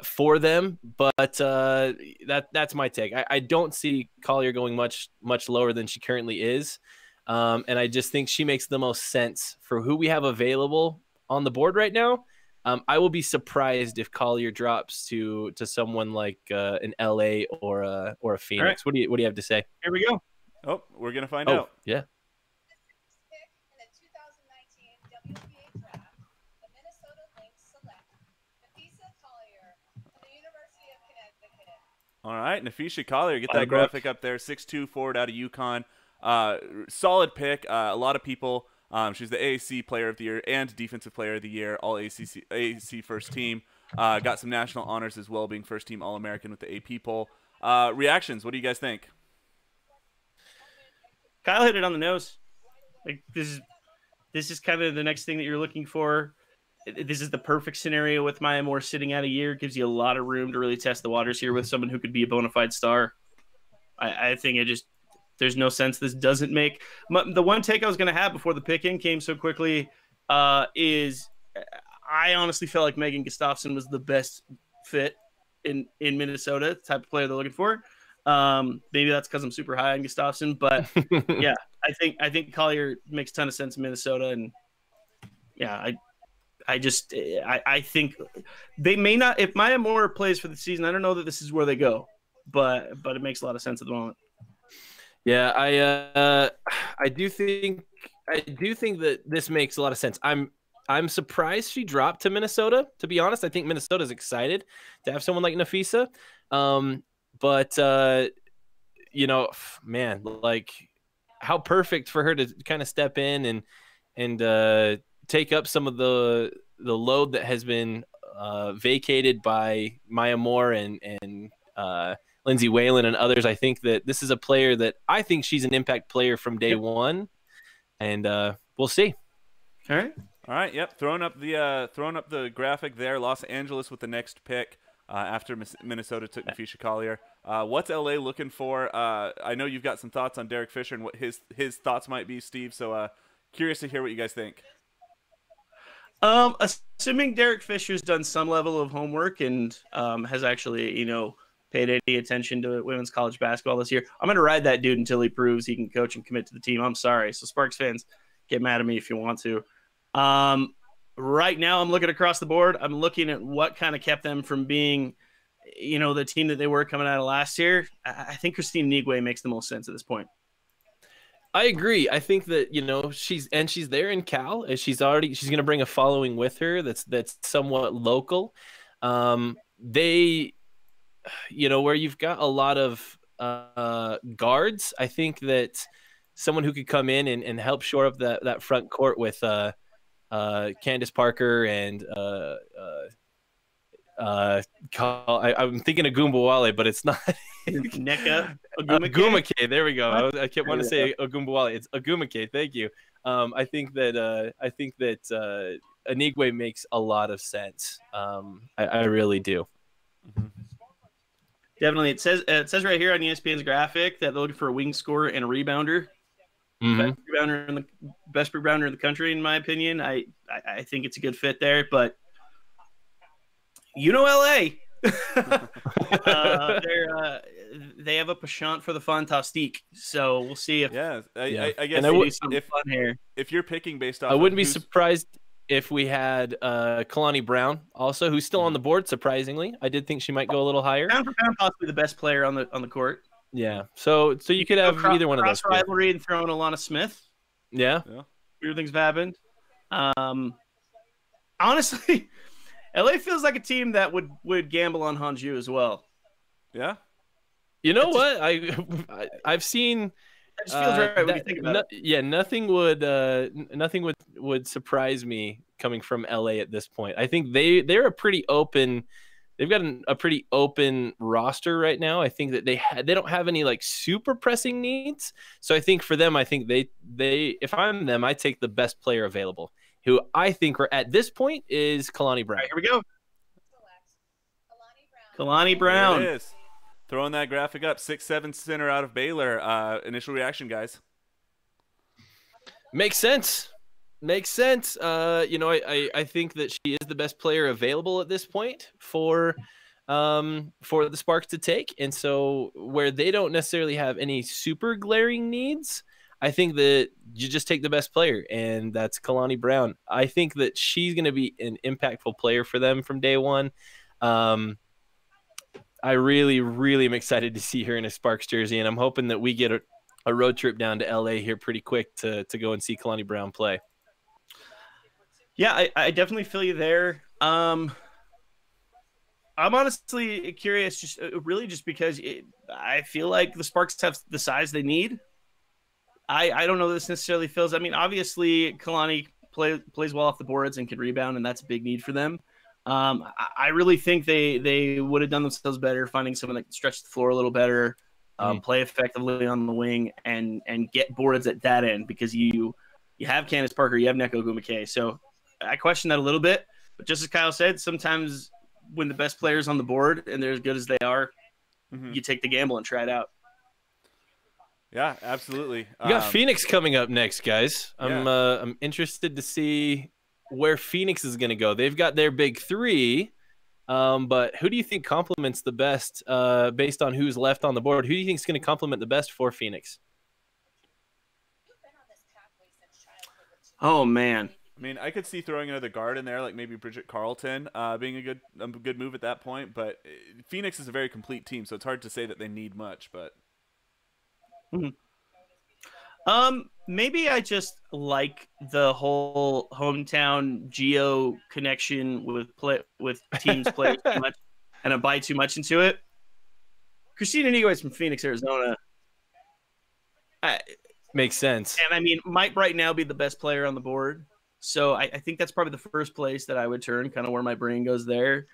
for them, but that's my take. I don't see Collier going much lower than she currently is, and I just think she makes the most sense for who we have available on the board right now. I will be surprised if Collier drops to someone like an LA or a Phoenix. Right. What do you have to say? Here we go. Oh, we're gonna find out. Yeah. Pick in the 2019 WNBA draft, the Minnesota Lynx select Nafisa Collier from the University of Connecticut. All right, Nafisha Collier, get that Five graphic up there. 6'2", forward out of UConn. Solid pick. A lot of people. She's the AAC Player of the Year and Defensive Player of the Year, all AAC first team. Got some national honors as well, being first team All-American with the AP poll. Reactions, what do you guys think? Kyle hit it on the nose. Like this is kind of the next thing that you're looking for. This is the perfect scenario with Maya Moore sitting out a year. Gives you a lot of room to really test the waters here with someone who could be a bona fide star. I think there's no sense this doesn't make. The one take I was going to have before the pick-in came so quickly is I honestly felt like Megan Gustafson was the best fit in Minnesota, the type of player they're looking for. Maybe that's because I'm super high on Gustafson, but yeah, I think Collier makes a ton of sense in Minnesota, and yeah, I think they may not. If Maya Moore plays for the season, I don't know that this is where they go, but it makes a lot of sense at the moment. Yeah, I do think that this makes a lot of sense. I'm surprised she dropped to Minnesota. To be honest, I think Minnesota's excited to have someone like Nafisa. But you know, man, like how perfect for her to kind of step in and take up some of the load that has been vacated by Maya Moore and Lindsay Whalen and others. I think that this is a player that I think she's an impact player from day one, and we'll see. All right. Yep. Throwing up the graphic there. Los Angeles with the next pick after Minnesota took Nafisha Collier. What's LA looking for? I know you've got some thoughts on Derek Fisher and what his thoughts might be, Steve. So curious to hear what you guys think. Assuming Derek Fisher's done some level of homework and has actually, paid any attention to women's college basketball this year, I'm going to ride that dude until he proves he can coach and commit to the team. I'm sorry. So Sparks fans, get mad at me if you want to. Right now I'm looking across the board. I'm looking at what kind of kept them from being, the team that they were coming out of last year. I think Christine Nigwe makes the most sense at this point. I agree. I think that, she's there in Cal. She's going to bring a following with her that's somewhat local. Where you've got a lot of guards, I think that someone who could come in and help shore up that front court with Candace Parker and I'm thinking of Ogumbawale, but it's not. Neka Ogumake. There we go. I kept wanting to say Ogumbawale. It's Ogumake. Thank you. I think that Anigwe makes a lot of sense. I really do. Mm-hmm. Definitely. It says right here on ESPN's graphic that they're looking for a wing scorer and a rebounder. Mm-hmm. Best rebounder in the country, in my opinion. I think it's a good fit there, but LA. They have a penchant for the fantastique, so we'll see if I guess if fun here. If you're picking based off, I wouldn't be surprised if we had Kalani Brown also, who's still on the board. Surprisingly, I did think she might go a little higher. Pound for pound, possibly the best player on the court. Yeah, so you could have either one of those. Cross rivalry and throw in Alana Smith. Yeah. Weird things have happened. Honestly, LA feels like a team that would gamble on Hanju as well. Yeah. You know what? I've seen. It just feels right when you think about it. Yeah, nothing would surprise me coming from LA at this point. I think they're a pretty open. They've got a pretty open roster right now. I think that they don't have any like super pressing needs. So I think for them, I think they if I'm them, I take the best player available, who I think at this point is Kalani Brown. All right, here we go. Kalani Brown. There it is. Throwing that graphic up, 6'7" center out of Baylor. Initial reaction, guys. Makes sense. I think that she is the best player available at this point for the Sparks to take. And so where they don't necessarily have any super glaring needs, I think that you just take the best player, and that's Kalani Brown. I think that she's going to be an impactful player for them from day one. I really, really am excited to see her in a Sparks jersey, and I'm hoping that we get a road trip down to LA here pretty quick to go and see Kalani Brown play. Yeah, I definitely feel you there. I'm I'm honestly curious, just really just because I feel like the Sparks have the size they need. I don't know this necessarily feels. I mean, obviously, Kalani plays well off the boards and can rebound, and that's a big need for them. I really think they would have done themselves better finding someone that can stretch the floor a little better, play effectively on the wing, and get boards at that end, because you have Candace Parker, you have Neko Gumake. So I question that a little bit. But just as Kyle said, sometimes when the best player's on the board and they're as good as they are, you take the gamble and try it out. Yeah, absolutely. You got Phoenix coming up next, guys. I'm interested to see where Phoenix is going to go. They've got their big three, but who do you think complements the best based on who's left on the board? Who do you think is going to complement the best for Phoenix? Oh, man. I mean, I could see throwing another guard in there, like maybe Bridget Carlton being a good move at that point. But Phoenix is a very complete team, so it's hard to say that they need much. But maybe I just like the whole hometown geo connection with teams players too much, and I buy too much into it. Christina Niguez is from Phoenix, Arizona. Makes sense. And I mean, might right now be the best player on the board. So I think that's probably the first place that I would turn, kind of where my brain goes there.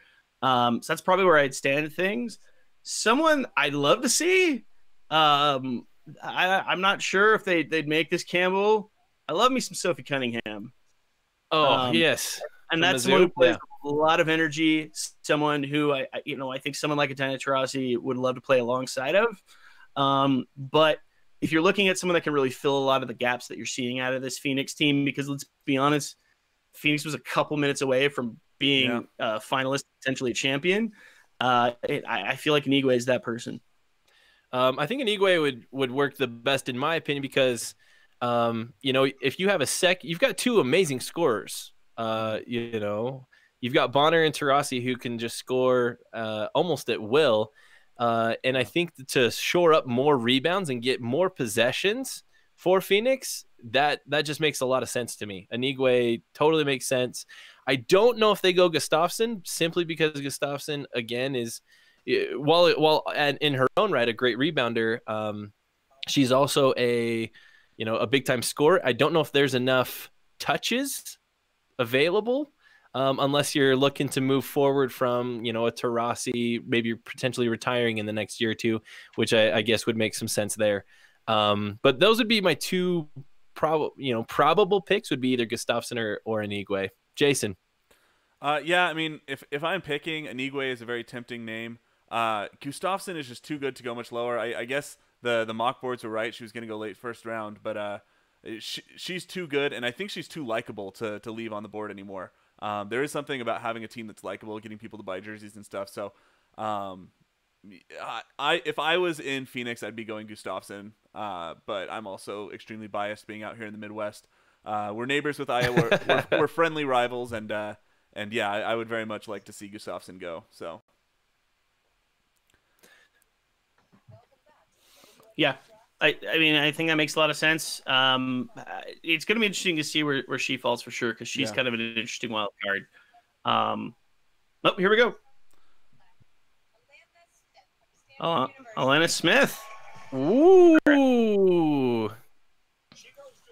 So that's probably where I'd stand things. Someone I'd love to see. I'm not sure if they'd make this Campbell. I love me some Sophie Cunningham. Oh, yes. And that's someone who plays with a lot of energy. Someone who I think someone like a Diana Taurasi would love to play alongside of. But if you're looking at someone that can really fill a lot of the gaps that you're seeing out of this Phoenix team, because let's be honest, Phoenix was a couple minutes away from being a finalist, potentially a champion. I feel like Inigwe is that person. I think Inigwe would work the best in my opinion because, if you have you've got two amazing scorers. You've got Bonner and Taurasi who can just score almost at will. And I think to shore up more rebounds and get more possessions for Phoenix, that just makes a lot of sense to me. Inigwe totally makes sense. I don't know if they go Gustafsson simply because Gustafsson, again, is while and in her own right a great rebounder. She's also a big time scorer. I don't know if there's enough touches available. Unless you're looking to move forward from, a Taurasi, maybe you're potentially retiring in the next year or two, which I guess would make some sense there. But those would be my two probable picks would be either Gustafsson or Inigwe. Jason. Yeah, I mean, if I'm picking, Inigwe is a very tempting name. Gustafsson is just too good to go much lower. I guess the mock boards were right. She was going to go late first round, but she's too good, and I think she's too likable to leave on the board anymore. There is something about having a team that's likable, getting people to buy jerseys and stuff. So, if I was in Phoenix, I'd be going Gustafsson. But I'm also extremely biased being out here in the Midwest. We're neighbors with Iowa. We're friendly rivals, and yeah, I would very much like to see Gustafsson go. So, yeah. I mean, I think that makes a lot of sense. It's going to be interesting to see where she falls for sure, because she's kind of an interesting wild card. Here we go. Alana Smith. Ooh.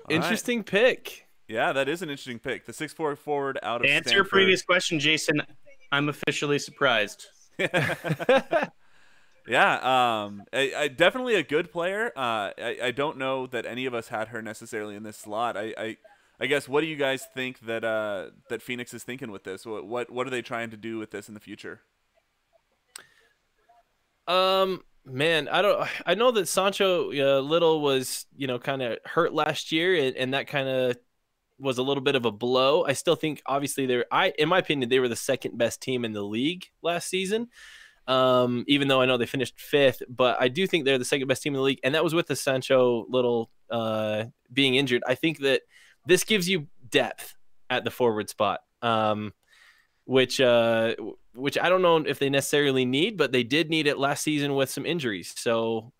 Interesting pick. Yeah, that is an interesting pick. The 6'4" forward out of To answer your previous question, Jason, I'm officially surprised. Yeah, I definitely a good player. I don't know that any of us had her necessarily in this slot. I guess, what do you guys think that Phoenix is thinking with this? What are they trying to do with this in the future? Man, I know that Sancho Little was kind of hurt last year, and that kind of was a little bit of a blow. I still think obviously in my opinion they were the second best team in the league last season. Even though I know they finished 5th, but I do think they're the second best team in the league, and that was with the Sancho Little being injured. I think that this gives you depth at the forward spot, which I don't know if they necessarily need, but they did need it last season with some injuries. So,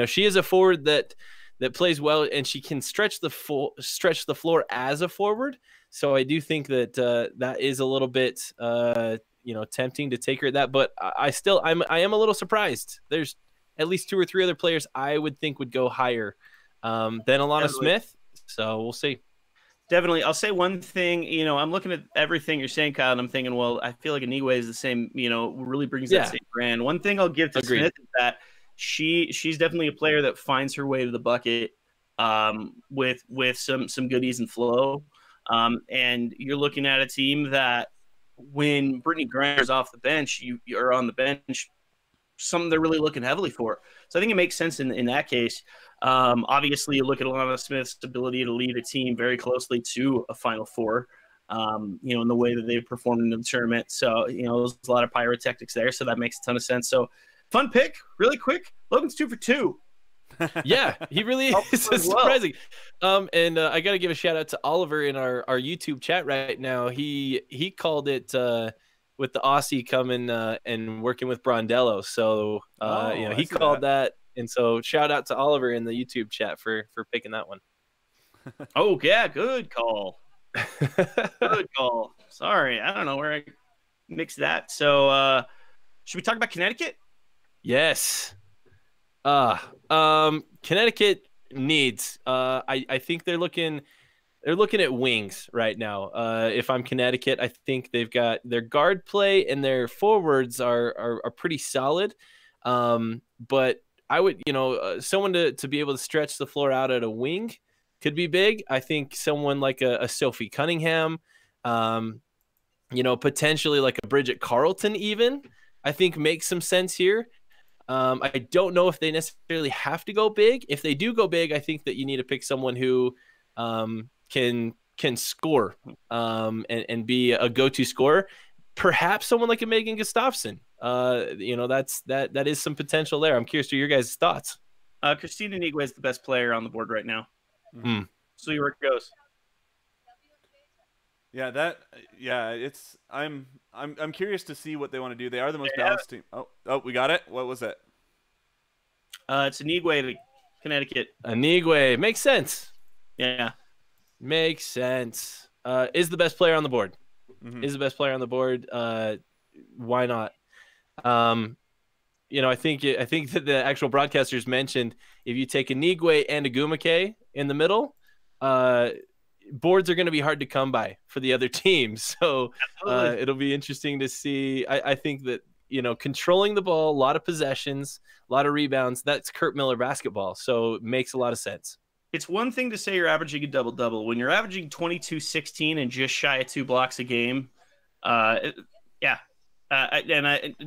she is a forward that plays well, and she can stretch the floor as a forward. So I do think that that is a little bit tempting to take her at that. But I am a little surprised. There's at least 2 or 3 other players I would think would go higher than Alana Smith. So we'll see. Definitely. I'll say one thing, I'm looking at everything you're saying, Kyle, and I'm thinking, well, I feel like Anigwe is the same, really brings that same brand. One thing I'll give to Agreed. Smith is that she's definitely a player that finds her way to the bucket with some goodies and flow. And you're looking at a team that when Brittany Griner's off the bench, you're on the bench, something they're really looking heavily for. So I think it makes sense in that case. Obviously, you look at Alana Smith's ability to lead a team very closely to a Final Four, in the way that they've performed in the tournament. So, there's a lot of pyrotechnics there. So that makes a ton of sense. So fun pick, really quick. Logan's 2 for 2. Yeah, he really is. It's surprising. And I got to give a shout out to Oliver in our YouTube chat right now. He called it with the Aussie coming and working with Brondello. So, he called that. And so shout out to Oliver in the YouTube chat for picking that one. Oh, yeah, good call. Good call. Sorry, I don't know where I mixed that. So should we talk about Connecticut? Yes. Connecticut needs. I think they're looking at wings right now. If I'm Connecticut, I think they've got their guard play and their forwards are pretty solid. But I would, someone to be able to stretch the floor out at a wing could be big. I think someone like a Sophie Cunningham, potentially like a Bridget Carlton even, I think makes some sense here. I don't know if they necessarily have to go big. If they do go big, I think that you need to pick someone who can score and be a go-to scorer. Perhaps someone like a Megan Gustafson. That is some potential there. I'm curious to your guys' thoughts. Christina Anigwe is the best player on the board right now. Mm. See where it goes. I'm curious to see what they want to do. They are the most balanced team. Oh, we got it. What was it? It's Anigwe to Connecticut. Anigwe makes sense. Yeah, makes sense. Is the best player on the board. Mm-hmm. Is the best player on the board. Why not? I think that the actual broadcasters mentioned if you take Anigwe and Agumake in the middle, boards are going to be hard to come by for the other team. So it'll be interesting to see. I think that, controlling the ball, a lot of possessions, a lot of rebounds, that's Kurt Miller basketball. So it makes a lot of sense. It's one thing to say you're averaging a double-double. When you're averaging 22-16 and just shy of 2 blocks a game,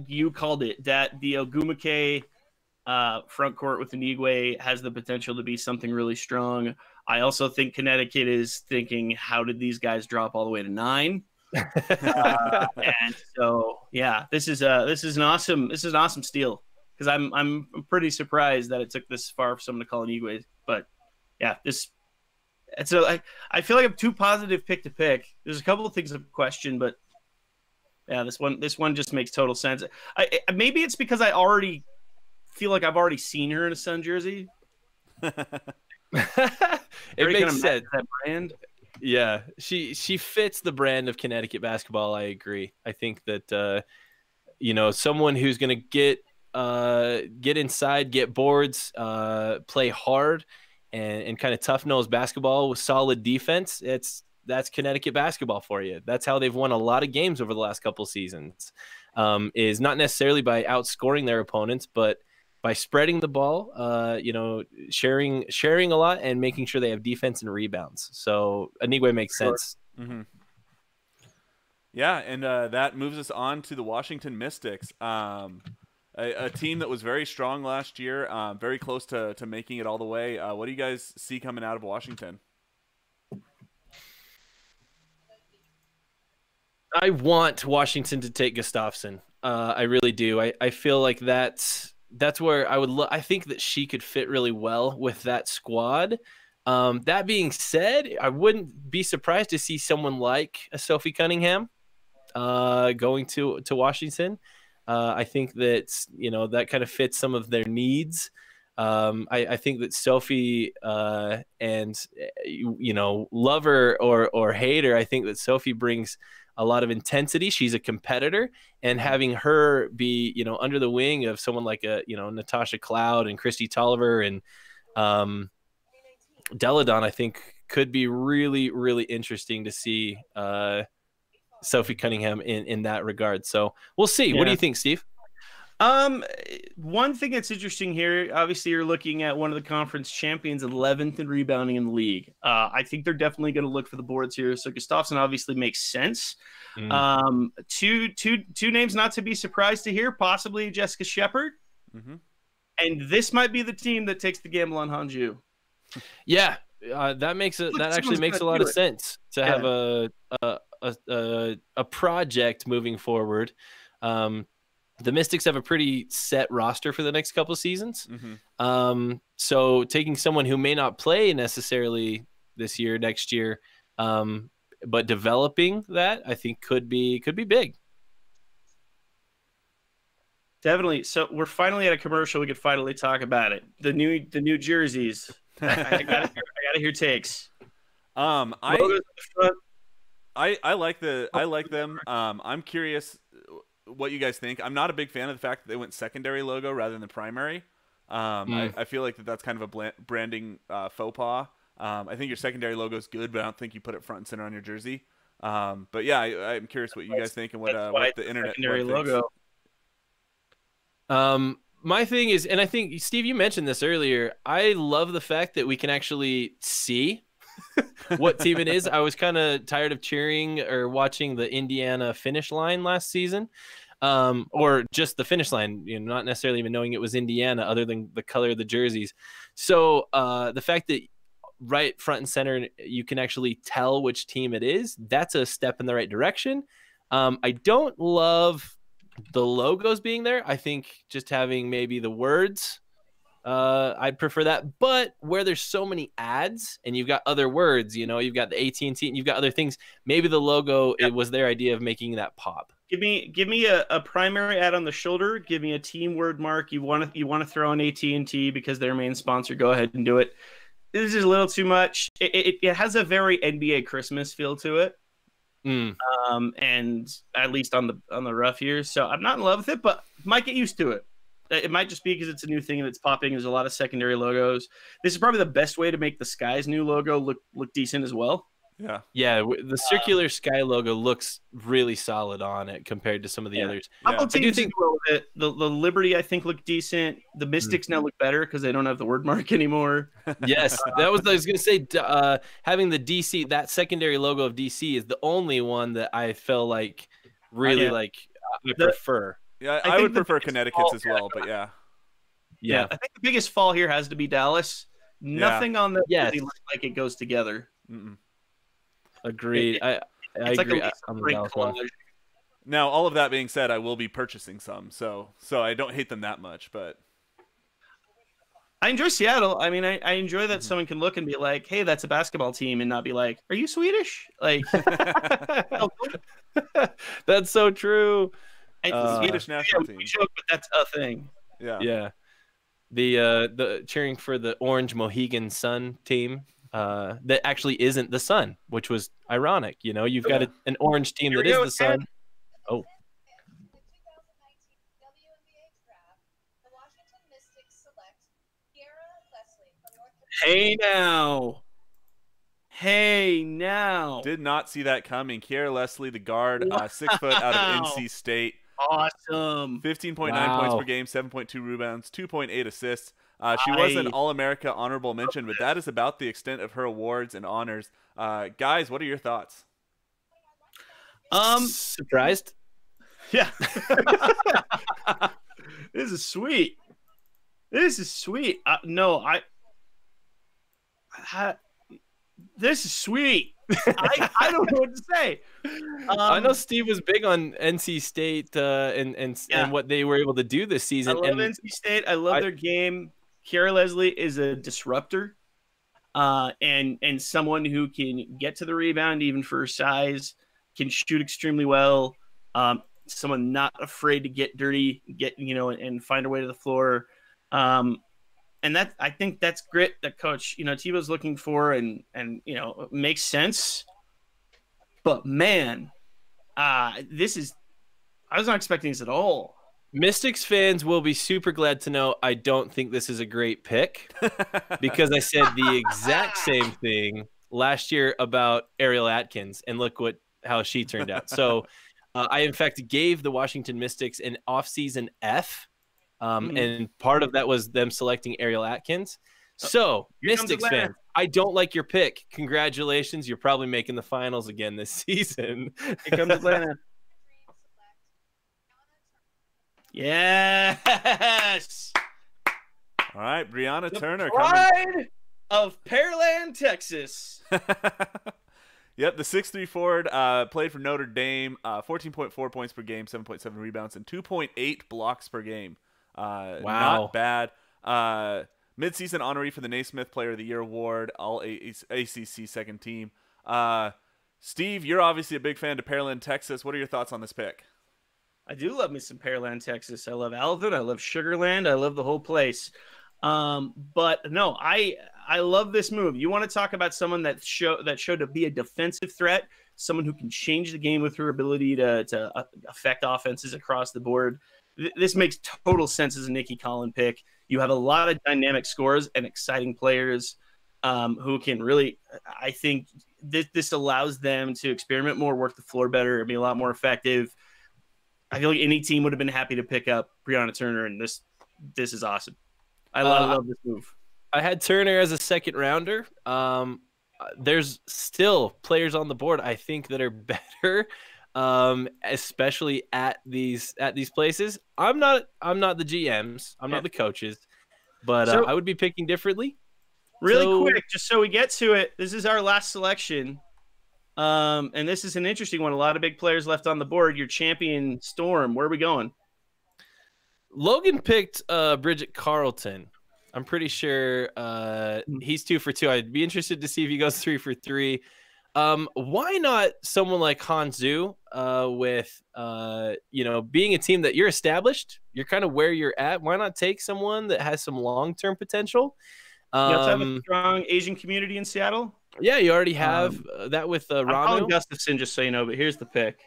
you called it, that the Ogumake front court with Anigwe has the potential to be something really strong. I also think Connecticut is thinking, how did these guys drop all the way to 9? And so, this is an awesome steal, because I'm pretty surprised that it took this far for someone to call Anigwe. But I feel like I'm too positive pick to pick. There's a couple of things of question, but yeah, this one just makes total sense. Maybe it's because I already feel like I've already seen her in a Sun jersey. It makes sense. That brand. Yeah, she fits the brand of Connecticut basketball. I agree. I think that someone who's going to get inside, get boards, play hard, and kind of tough nose basketball with solid defense. That's Connecticut basketball for you. That's how they've won a lot of games over the last couple seasons. Is not necessarily by outscoring their opponents, but by spreading the ball, sharing a lot and making sure they have defense and rebounds. So Anigwe makes sense. Mm-hmm. Yeah, and that moves us on to the Washington Mystics, a team that was very strong last year, very close to making it all the way. What do you guys see coming out of Washington? I want Washington to take Gustafson. I really do. I feel like that's where I would I think that she could fit really well with that squad. That being said, I wouldn't be surprised to see someone like a Sophie Cunningham going to Washington. I think that that kind of fits some of their needs. I think that Sophie and love her or hate her, I think that Sophie brings a lot of intensity. She's a competitor, and having her be under the wing of someone like Natasha Cloud and Christy Tolliver and Deladon, I think could be really, really interesting to see Sophie Cunningham in that regard. So we'll see. Yeah. What do you think, Steve? One thing that's interesting here, obviously you're looking at one of the conference champions, 11th in rebounding in the league. I think they're definitely going to look for the boards here. So Gustafsson obviously makes sense. Two names not to be surprised to hear, possibly Jessica Shepard. And this might be the team that takes the gamble on Hanju. Yeah. That actually makes a lot of sense to have a project moving forward. The Mystics have a pretty set roster for the next couple of seasons. So taking someone who may not play necessarily this year, next year, but developing that, I think could be big. Definitely. So we're finally at a commercial. We could finally talk about it. The new jerseys. I gotta hear takes. I like them. I'm curious what you guys think. I'm not a big fan of the fact that they went secondary logo rather than primary. I feel like that's kind of a branding faux pas. I think your secondary logo is good, but I don't think you put it front and center on your jersey. But yeah, I'm curious what you guys think and what the internet secondary logo. My thing is, and I think Steve, you mentioned this earlier, I love the fact that we can actually see what team it is. I was kind of tired of cheering or watching the Indiana finish line last season, or just the finish line, not necessarily even knowing it was Indiana other than the color of the jerseys. So the fact that right front and center, you can actually tell which team it is, that's a step in the right direction. I don't love the logos being there. I think just having maybe the words, I'd prefer that. But where there's so many ads and you've got other words, you've got the AT&T and you've got other things, maybe the logo, it was their idea of making that pop. Give me a primary ad on the shoulder. Give me a team word mark. You want to throw in AT&T because they're main sponsor. Go ahead and do it. This is a little too much. It has a very NBA Christmas feel to it. And at least on the rough years. So I'm not in love with it, but might get used to it. It might just be because it's a new thing and it's popping. There's a lot of secondary logos. This is probably the best way to make the Sky's new logo look decent as well. Yeah. The circular Sky logo looks really solid on it compared to some of the others. I do think the Liberty, I think, look decent. The Mystics now look better because they don't have the word mark anymore. Yes, that was what I was going to say. Having the DC, that secondary logo of DC is the only one that I feel like really I prefer. Yeah, I would prefer Connecticut's as well, but yeah. I think the biggest fall here has to be Dallas. Nothing on the jersey looks like it goes together. Agreed. I agree. Now, all of that being said, I will be purchasing some, so I don't hate them that much. But I enjoy Seattle. I mean, I enjoy that someone can look and be like, "Hey, that's a basketball team," and not be like, "Are you Swedish?" Like, that's so true. Swedish national team. We joke, but that's a thing. Yeah. The cheering for the Orange Mohegan Sun team. That actually isn't the Sun, which was ironic. You've got an orange team that is the Sun. Oh. The 2019 WNBA draft, the Washington Mystics select Kiara Leslie from North Carolina. Hey now. Did not see that coming. Kiara Leslie, the guard, 6 foot out of NC State. Awesome. 15.9 points per game, 7.2 rebounds, 2.8 assists. She was an All-America honorable mention, but that is about the extent of her awards and honors. Guys, what are your thoughts? Surprised? Yeah. This is sweet. This is sweet. This is sweet. I don't know what to say. I know Steve was big on NC State and what they were able to do this season. I love NC State. I love their game. Kiara Leslie is a disruptor, and someone who can get to the rebound even for her size, can shoot extremely well. Someone not afraid to get dirty, and find a way to the floor. And And I think that's grit that Coach, Tebow's looking for, and it makes sense. But man, I was not expecting this at all. Mystics fans will be super glad to know I don't think this is a great pick because I said the exact same thing last year about Ariel Atkins, and look how she turned out. So I, in fact, gave the Washington Mystics an offseason F, and part of that was them selecting Ariel Atkins. So, Mystics fans, I don't like your pick. Congratulations. You're probably making the finals again this season. Here comes Atlanta. Yes. All right, Brianna Turner coming. Of Pearland, Texas. Yep, the 6'3" forward played for Notre Dame, 14.4 points per game, 7.7 rebounds, and 2.8 blocks per game. Wow. Not bad. Midseason honoree for the Naismith Player of the Year award, all ACC second team. Steve, you're obviously a big fan of Pearland, Texas. What are your thoughts on this pick? I do love me some Pearland, Texas. I love Alvin. I love Sugarland. I love the whole place. But no, I love this move. You want to talk about someone that showed to be a defensive threat, someone who can change the game with her ability to affect offenses across the board. This makes total sense as a Nikki Collin pick. You have a lot of dynamic scores and exciting players who can really, I think this allows them to experiment more, work the floor better, and be a lot more effective. I feel like any team would have been happy to pick up Brianna Turner, and this is awesome. I love this move. I had Turner as a second rounder. There's still players on the board I think that are better, especially at these places. I'm not the GMs. I'm not the coaches, but I would be picking differently. Really quick, just so we get to it, this is our last selection. And this is an interesting one. A lot of big players left on the board. Your champion Storm. Where are we going? Logan picked Bridget Carlton. I'm pretty sure he's 2 for 2. I'd be interested to see if he goes 3 for 3. Why not someone like Hanzu with being a team that you're established, you're kind of where you're at. Why not take someone that has some long-term potential? You also have a strong Asian community in Seattle. Yeah, you already have that with I'm Ramo. calling Gustafson, just so you know, but here's the pick.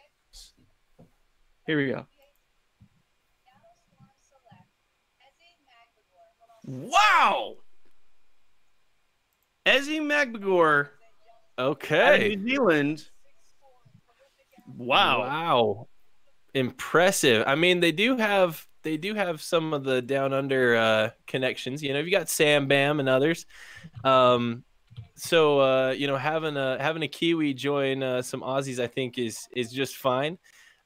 Here we go. Wow! Ezzy Magbagor. Okay. Out of New Zealand. Wow. Impressive. I mean, they do have some of the down under connections. You got Sam Bam and others. So having a Kiwi join some Aussies, I think is just fine.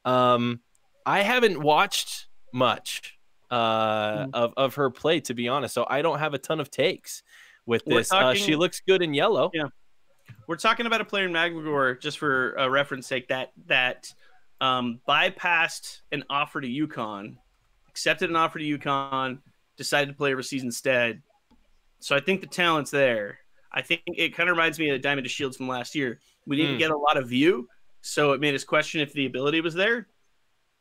I haven't watched much of her play, to be honest, so I don't have a ton of takes with this. She looks good in yellow. Yeah, we're talking about a player in Magbagor, just for a reference sake, that bypassed an offer to UConn, accepted an offer to UConn, decided to play overseas instead. So I think the talent's there. I think it kind of reminds me of Diamond to Shields from last year. We didn't get a lot of view, so it made us question if the ability was there.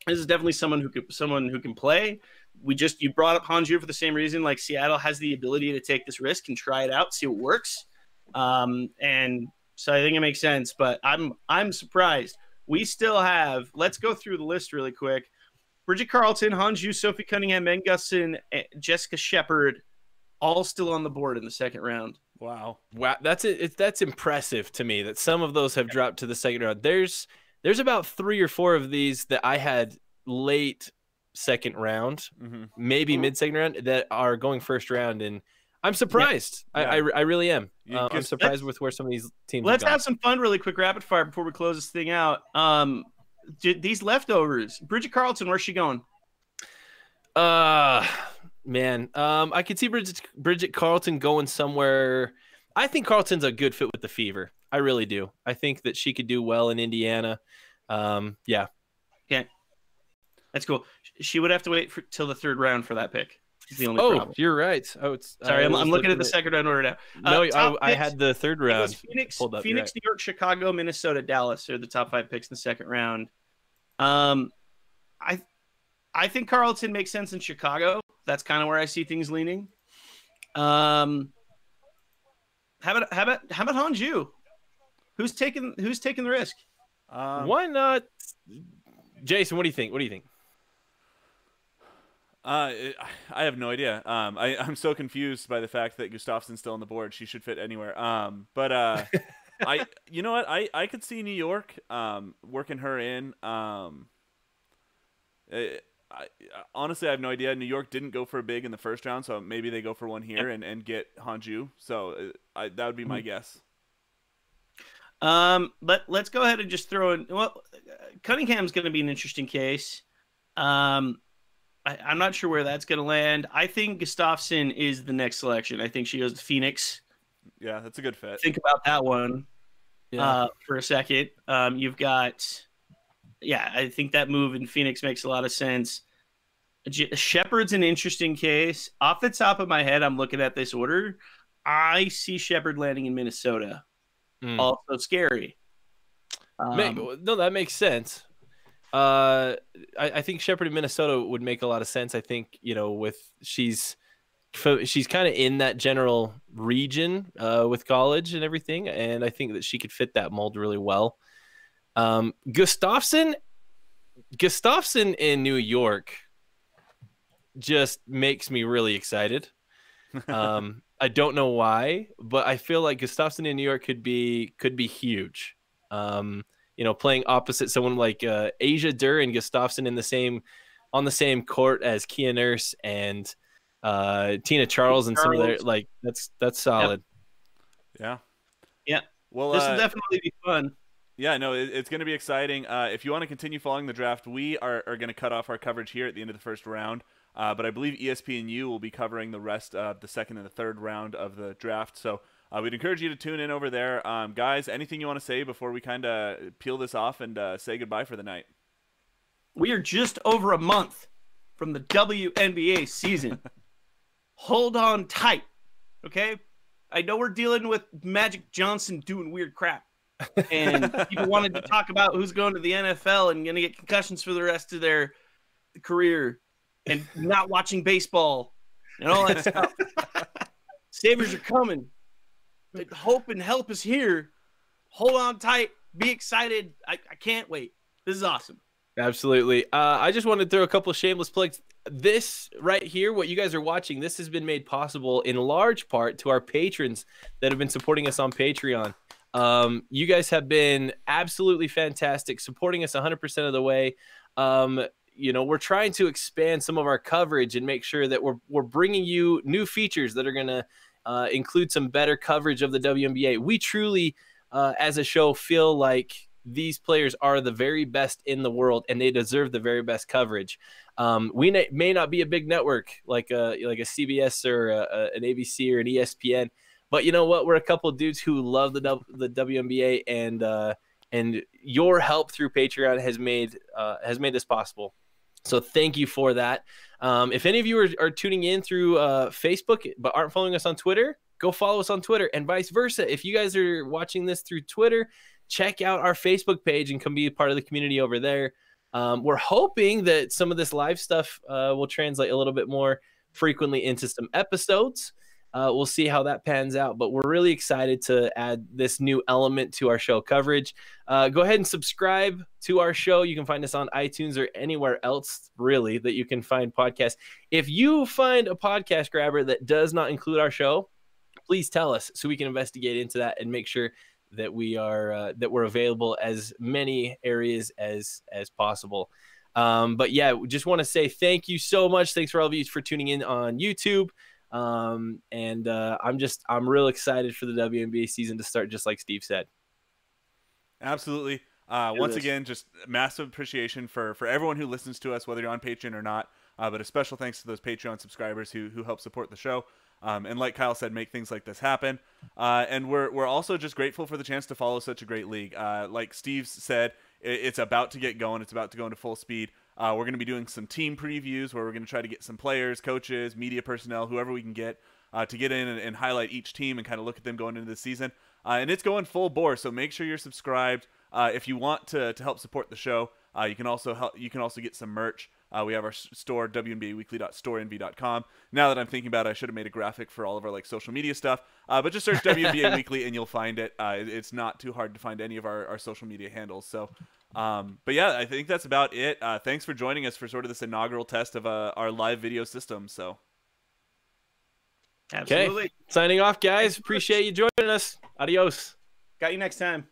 This is definitely someone who can play. You brought up Hanju for the same reason. Like, Seattle has the ability to take this risk and try it out, see what works. And so I think it makes sense. But I'm surprised. We still have. Let's go through the list really quick. Bridget Carlton, Hanju, Sophie Cunningham, Megan Gustin, Jessica Shepard, all still on the board in the second round. Wow, that's it. That's impressive to me that some of those have dropped to the second round. There's about 3 or 4 of these that I had late second round, maybe mid second round, that are going first round, and I'm surprised. Yeah. I really am. I'm surprised with where some of these teams. Let's have some fun, really quick, rapid fire before we close this thing out. These leftovers, Bridget Carlton, where's she going? Man, I could see Bridget Carlton going somewhere. I think Carlton's a good fit with the Fever. I really do. I think that she could do well in Indiana. Yeah. Okay. That's cool. She would have to wait till the third round for that pick. Is the only problem. You're right. Sorry, I'm looking at the second round order now. No, I had the third round. Phoenix, New York, Chicago, Minnesota, Dallas are the top 5 picks in the second round. I think Carlton makes sense in Chicago. That's kind of where I see things leaning. How about Hanju? Who's taking the risk? Why not? Jason, what do you think? I have no idea. I'm so confused by the fact that Gustafson's still on the board. She should fit anywhere. You know what? I could see New York working her in. Honestly, I have no idea. New York didn't go for a big in the first round, so maybe they go for one here and get Hanju. So that would be my guess. Let's go ahead and just throw in. Well, Cunningham's going to be an interesting case. I'm not sure where that's going to land. I think Gustafson is the next selection. I think she goes to Phoenix. Yeah, that's a good fit. Think about that one for a second. You've got, I think that move in Phoenix makes a lot of sense. Shepard's an interesting case. Off the top of my head, I'm looking at this order. I see Shepard landing in Minnesota. Also scary. No, that makes sense. I think Shepard in Minnesota would make a lot of sense. I think, with she's kind of in that general region with college and everything, and I think that she could fit that mold really well. Gustafson in New York just makes me really excited. I don't know why, but I feel like Gustafson in New York could be huge. Playing opposite someone like Asia Durr and Gustafson on the same court as Kia Nurse and Tina Charles and some of their that's solid. Yep. Yeah. Well, this will definitely be fun. Yeah, no, it's going to be exciting. If you want to continue following the draft, we are going to cut off our coverage here at the end of the first round. But I believe ESPNU will be covering the rest of the second and the third round of the draft. So we'd encourage you to tune in over there. Guys, anything you want to say before we kind of peel this off and say goodbye for the night? We are just over a month from the WNBA season. Hold on tight, okay? I know we're dealing with Magic Johnson doing weird crap. And people wanted to talk about who's going to the NFL and going to get concussions for the rest of their career and not watching baseball and all that stuff. Sabres are coming. The hope and help is here. Hold on tight. Be excited. I can't wait. This is awesome. Absolutely. I just wanted to throw a couple of shameless plugs. This right here, what you guys are watching, this has been made possible in large part to our patrons that have been supporting us on Patreon. You guys have been absolutely fantastic, supporting us 100% of the way. We're trying to expand some of our coverage and make sure that we're bringing you new features that are going to include some better coverage of the WNBA. We truly, as a show, feel like these players are the very best in the world, and they deserve the very best coverage. We may not be a big network like a CBS or an ABC or an ESPN, but you know what? We're a couple of dudes who love the WNBA, and your help through Patreon has made this possible. So thank you for that. If any of you are tuning in through Facebook but aren't following us on Twitter, go follow us on Twitter, and vice versa. If you guys are watching this through Twitter, check out our Facebook page and come be a part of the community over there. We're hoping that some of this live stuff will translate a little bit more frequently into some episodes. We'll see how that pans out, but we're really excited to add this new element to our show coverage. Go ahead and subscribe to our show. You can find us on iTunes or anywhere else, really, that you can find podcasts. If you find a podcast grabber that does not include our show, please tell us so we can investigate into that and make sure that we're available as many areas as possible. But yeah, we just want to say thank you so much. Thanks for all of you for tuning in on YouTube. I'm real excited for the WNBA season to start, just like Steve said. Absolutely. Once again, just massive appreciation for everyone who listens to us, whether you're on Patreon or not. But a special thanks to those Patreon subscribers who help support the show. And like Kyle said, make things like this happen. And we're also just grateful for the chance to follow such a great league. Like Steve said, it's about to get going. It's about to go into full speed. We're going to be doing some team previews where we're going to try to get some players, coaches, media personnel, whoever we can get to get in and highlight each team and kind of look at them going into the season. And it's going full bore, so make sure you're subscribed. If you want to help support the show, you can also get some merch. We have our store, WNBAweekly.storenvy.com. Now that I'm thinking about it, I should have made a graphic for all of our like social media stuff. But just search WNBA Weekly and you'll find it. It's not too hard to find any of our social media handles. So, but yeah, I think that's about it. Thanks for joining us for sort of this inaugural test of our live video system. So, absolutely. Okay. Signing off, guys. Appreciate you joining us. Adios. Got you next time.